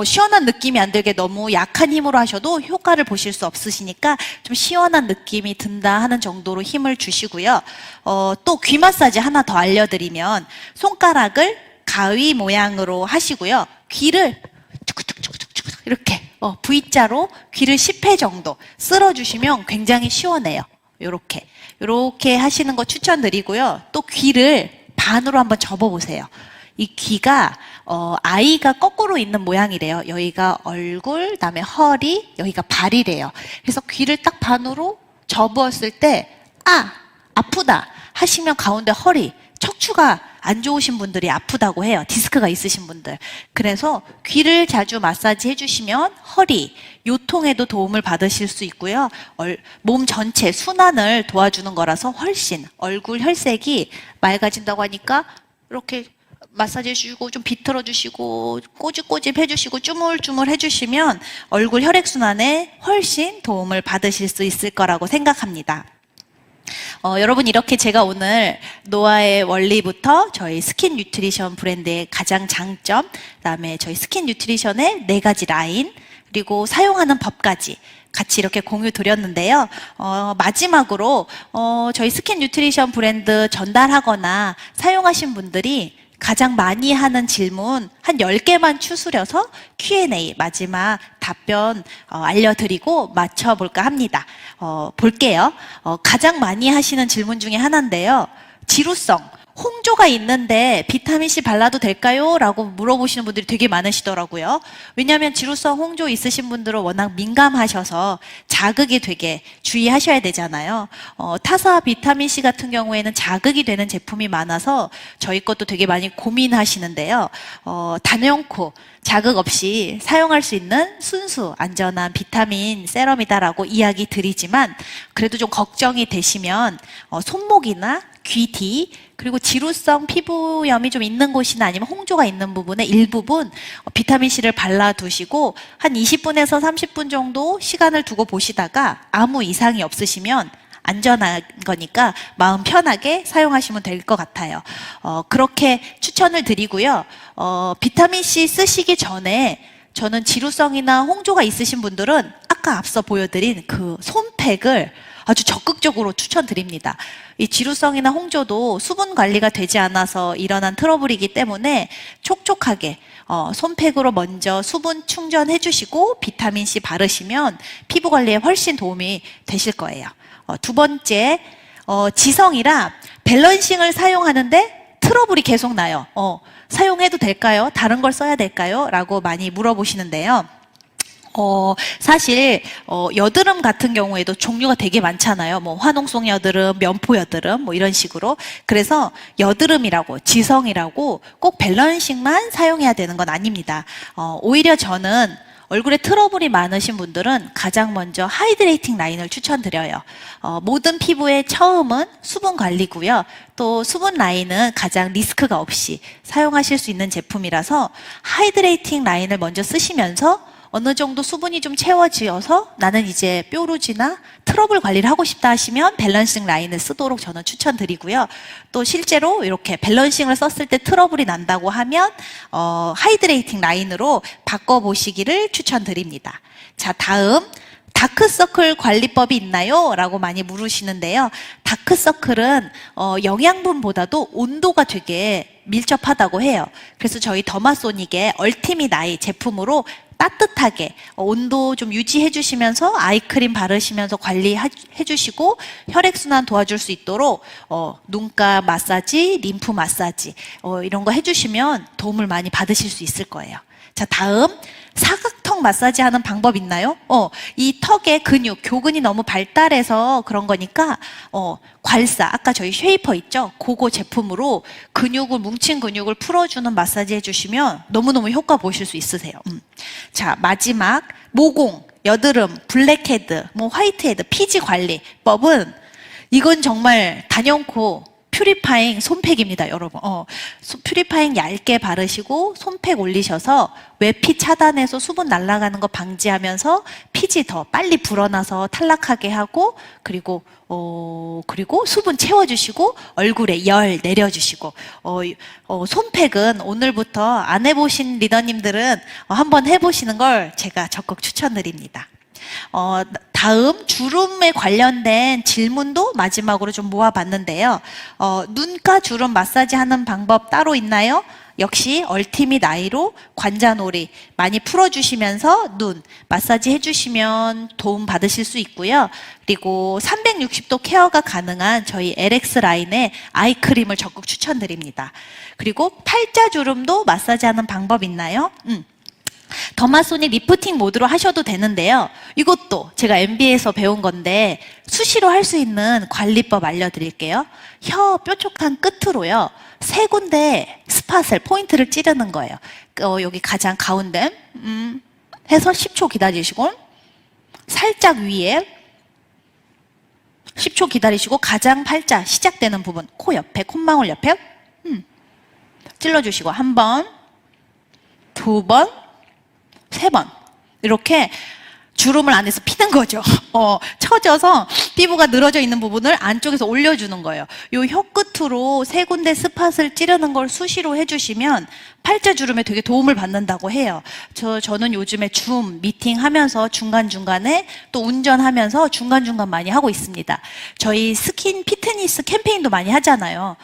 시원한 느낌이 안 들게 너무 약한 힘으로 하셔도 효과를 보실 수 없으시니까 좀 시원한 느낌이 든다 하는 정도로 힘을 주시고요. 또 귀 마사지 하나 더 알려드리면, 손가락을 가위 모양으로 하시고요. 귀를 툭툭툭툭툭 이렇게 V자로 귀를 10회 정도 쓸어주시면 굉장히 시원해요. 요렇게 하시는 거 추천드리고요. 또 귀를 반으로 한번 접어보세요. 이 귀가 아이가 거꾸로 있는 모양이래요. 여기가 얼굴, 그다음에 허리, 여기가 발이래요. 그래서 귀를 딱 반으로 접었을 때 아프다 하시면 가운데 허리, 척추가 안 좋으신 분들이 아프다고 해요. 디스크가 있으신 분들. 그래서 귀를 자주 마사지 해주시면 허리, 요통에도 도움을 받으실 수 있고요. 몸 전체 순환을 도와주는 거라서 훨씬 얼굴 혈색이 맑아진다고 하니까 이렇게 마사지 해주시고 좀 비틀어 주시고 꼬집꼬집 해주시고 주물주물 해주시면 얼굴 혈액순환에 훨씬 도움을 받으실 수 있을 거라고 생각합니다. 여러분, 이렇게 제가 오늘 노아의 원리부터 저희 스킨 뉴트리션 브랜드의 가장 장점, 그다음에 저희 스킨 뉴트리션의 4가지 라인, 그리고 사용하는 법까지 같이 이렇게 공유 드렸는데요. 마지막으로 저희 스킨 뉴트리션 브랜드 전달하거나 사용하신 분들이 가장 많이 하는 질문 한 10개만 추스려서 Q&A 마지막 답변 알려드리고 맞춰볼까 합니다. 볼게요. 가장 많이 하시는 질문 중에 하나인데요. 지루성, 홍조가 있는데 비타민C 발라도 될까요? 라고 물어보시는 분들이 되게 많으시더라고요. 왜냐하면 지루성 홍조 있으신 분들은 워낙 민감하셔서 자극이 되게 주의하셔야 되잖아요. 타사 비타민C 같은 경우에는 자극이 되는 제품이 많아서 저희 것도 되게 많이 고민하시는데요. 단연코 자극 없이 사용할 수 있는 순수 안전한 비타민 세럼이다라고 이야기 드리지만, 그래도 좀 걱정이 되시면 손목이나 귀 뒤, 그리고 지루성 피부염이 좀 있는 곳이나 아니면 홍조가 있는 부분에 일부분 비타민C를 발라두시고 한 20분에서 30분 정도 시간을 두고 보시다가 아무 이상이 없으시면 안전한 거니까 마음 편하게 사용하시면 될 것 같아요. 그렇게 추천을 드리고요. 비타민C 쓰시기 전에 저는 지루성이나 홍조가 있으신 분들은 아까 앞서 보여드린 그 솜팩을 아주 적극적으로 추천드립니다. 이 지루성이나 홍조도 수분 관리가 되지 않아서 일어난 트러블이기 때문에 촉촉하게 솜팩으로 먼저 수분 충전해 주시고 비타민C 바르시면 피부 관리에 훨씬 도움이 되실 거예요. 두 번째, 지성이라 밸런싱을 사용하는데 트러블이 계속 나요. 사용해도 될까요? 다른 걸 써야 될까요? 라고 많이 물어보시는데요. 사실 여드름 같은 경우에도 종류가 되게 많잖아요. 뭐 화농성 여드름, 면포 여드름 뭐 이런 식으로. 그래서 여드름이라고 지성이라고 꼭 밸런싱만 사용해야 되는 건 아닙니다. 오히려 저는 얼굴에 트러블이 많으신 분들은 가장 먼저 하이드레이팅 라인을 추천드려요. 모든 피부의 처음은 수분 관리고요. 또 수분 라인은 가장 리스크가 없이 사용하실 수 있는 제품이라서 하이드레이팅 라인을 먼저 쓰시면서 어느 정도 수분이 좀 채워지어서 나는 이제 뾰루지나 트러블 관리를 하고 싶다 하시면 밸런싱 라인을 쓰도록 저는 추천드리고요. 또 실제로 이렇게 밸런싱을 썼을 때 트러블이 난다고 하면 하이드레이팅 라인으로 바꿔보시기를 추천드립니다. 자, 다음 다크서클 관리법이 있나요? 라고 많이 물으시는데요. 다크서클은 영양분보다도 온도가 되게 밀접하다고 해요. 그래서 저희 더마소닉의 얼티밋 아이 제품으로 따뜻하게 온도 좀 유지해 주시면서 아이크림 바르시면서 관리해 주시고 혈액순환 도와줄 수 있도록 눈가 마사지, 림프 마사지 이런 거 해주시면 도움을 많이 받으실 수 있을 거예요. 자, 다음 사각턱 마사지 하는 방법 있나요? 이 턱의 근육, 교근이 너무 발달해서 그런 거니까 괄사, 아까 저희 쉐이퍼 있죠? 그거 제품으로 뭉친 근육을 풀어주는 마사지 해주시면 너무너무 효과 보실 수 있으세요. 자, 마지막 모공, 여드름, 블랙헤드, 화이트헤드, 피지 관리법은 이건 정말 단연코 퓨리파잉 솜팩입니다, 여러분. 퓨리파잉 얇게 바르시고 솜팩 올리셔서 외피 차단해서 수분 날아가는 거 방지하면서 피지 더 빨리 불어나서 탈락하게 하고 그리고 수분 채워주시고 얼굴에 열 내려주시고 솜팩은 오늘부터 안 해보신 리더님들은 한번 해보시는 걸 제가 적극 추천드립니다. 다음 주름에 관련된 질문도 마지막으로 좀 모아봤는데요. 눈가 주름 마사지 하는 방법 따로 있나요? 역시 얼티밋 아이로 관자놀이 많이 풀어주시면서 눈 마사지 해주시면 도움 받으실 수 있고요. 그리고 360도 케어가 가능한 저희 LX 라인의 아이크림을 적극 추천드립니다. 그리고 팔자주름도 마사지하는 방법 있나요? 더마소닉 리프팅 모드로 하셔도 되는데요. 이것도 제가 MBA에서 배운 건데 수시로 할 수 있는 관리법 알려드릴게요. 혀 뾰족한 끝으로요. 3군데 스팟을 포인트를 찌르는 거예요. 여기 가장 가운데 해서 10초 기다리시고 살짝 위에 10초 기다리시고 가장 팔자 시작되는 부분 코 옆에 콧망울 옆에 찔러주시고 1번 2번 3번 이렇게 주름을 안에서 피는 거죠. 처져서 피부가 늘어져 있는 부분을 안쪽에서 올려주는 거예요. 요 혀 끝으로 3군데 스팟을 찌르는 걸 수시로 해주시면 팔자 주름에 되게 도움을 받는다고 해요. 저는 요즘에 줌 미팅 하면서 중간중간에 또 운전하면서 중간중간 많이 하고 있습니다. 저희 스킨 피트니스 캠페인도 많이 하잖아요.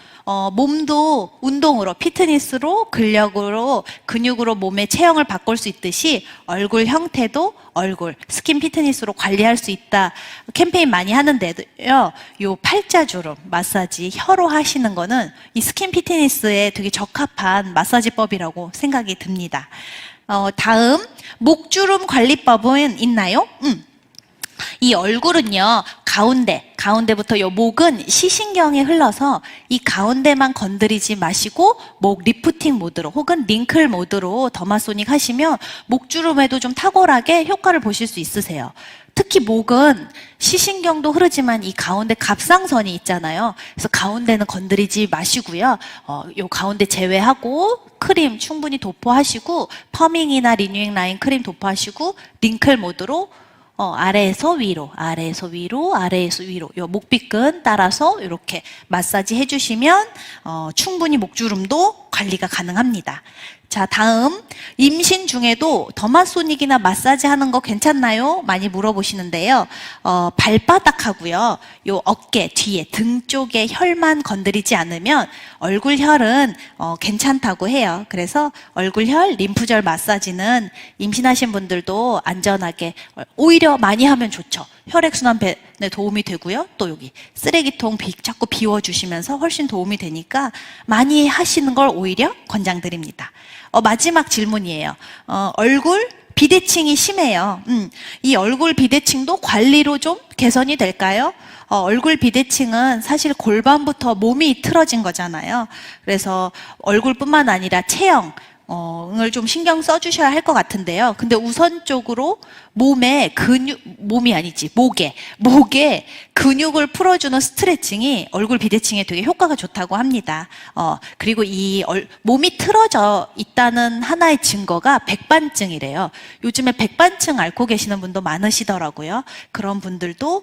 몸도 운동으로, 피트니스로, 근력으로, 근육으로 몸의 체형을 바꿀 수 있듯이 얼굴 형태도 얼굴, 스킨 피트니스로 관리할 수 있다. 캠페인 많이 하는데요. 요 팔자주름 마사지 혀로 하시는 거는 이 스킨 피트니스에 되게 적합한 마사지법이라고 생각이 듭니다. 다음, 목주름 관리법은 있나요? 이 얼굴은요, 가운데부터 요 목은 시신경에 흘러서 이 가운데만 건드리지 마시고 목 리프팅 모드로 혹은 링클 모드로 더마소닉 하시면 목주름에도 좀 탁월하게 효과를 보실 수 있으세요. 특히 목은 시신경도 흐르지만 이 가운데 갑상선이 있잖아요. 그래서 가운데는 건드리지 마시고요. 요 가운데 제외하고 크림 충분히 도포하시고 퍼밍이나 리뉴잉 라인 크림 도포하시고 링클 모드로 아래에서 위로, 아래에서 위로, 아래에서 위로 요 목비근 따라서 이렇게 마사지 해주시면 충분히 목주름도 관리가 가능합니다. 자, 다음 임신 중에도 더마소닉이나 마사지 하는 거 괜찮나요? 많이 물어보시는데요. 발바닥하고요, 요 어깨 뒤에 등 쪽에 혈만 건드리지 않으면 얼굴 혈은 괜찮다고 해요. 그래서 얼굴 혈 림프절 마사지는 임신하신 분들도 안전하게 오히려 많이 하면 좋죠. 혈액순환에 도움이 되고요. 또 여기 쓰레기통 자꾸 비워주시면서 훨씬 도움이 되니까 많이 하시는 걸 오히려 권장드립니다. 마지막 질문이에요. 얼굴 비대칭이 심해요. 이 얼굴 비대칭도 관리로 좀 개선이 될까요? 얼굴 비대칭은 사실 골반부터 몸이 틀어진 거잖아요. 그래서 얼굴뿐만 아니라 체형, 을 좀 신경 써주셔야 할 것 같은데요. 근데 우선적으로 몸에 목에 근육을 풀어주는 스트레칭이 얼굴 비대칭에 되게 효과가 좋다고 합니다. 그리고 몸이 틀어져 있다는 하나의 증거가 백반증이래요. 요즘에 백반증 앓고 계시는 분도 많으시더라고요. 그런 분들도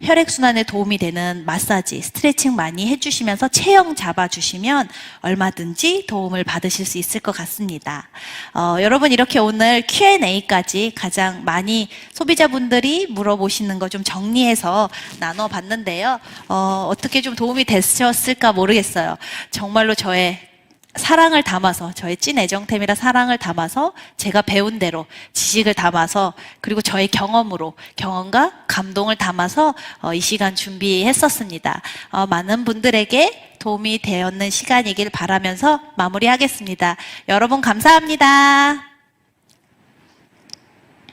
혈액순환에 도움이 되는 마사지, 스트레칭 많이 해주시면서 체형 잡아주시면 얼마든지 도움을 받으실 수 있을 것 같습니다. 여러분 이렇게 오늘 Q&A까지 가장 많이 소비자분들이 물어보시는 거 좀 정리해서 나눠봤는데요. 어떻게 좀 도움이 되셨을까 모르겠어요. 정말로 저의 사랑을 담아서, 저의 찐 애정템이라 사랑을 담아서 제가 배운 대로 지식을 담아서 그리고 저의 경험과 감동을 담아서 이 시간 준비했었습니다. 많은 분들에게 도움이 되었는 시간이길 바라면서 마무리하겠습니다. 여러분 감사합니다.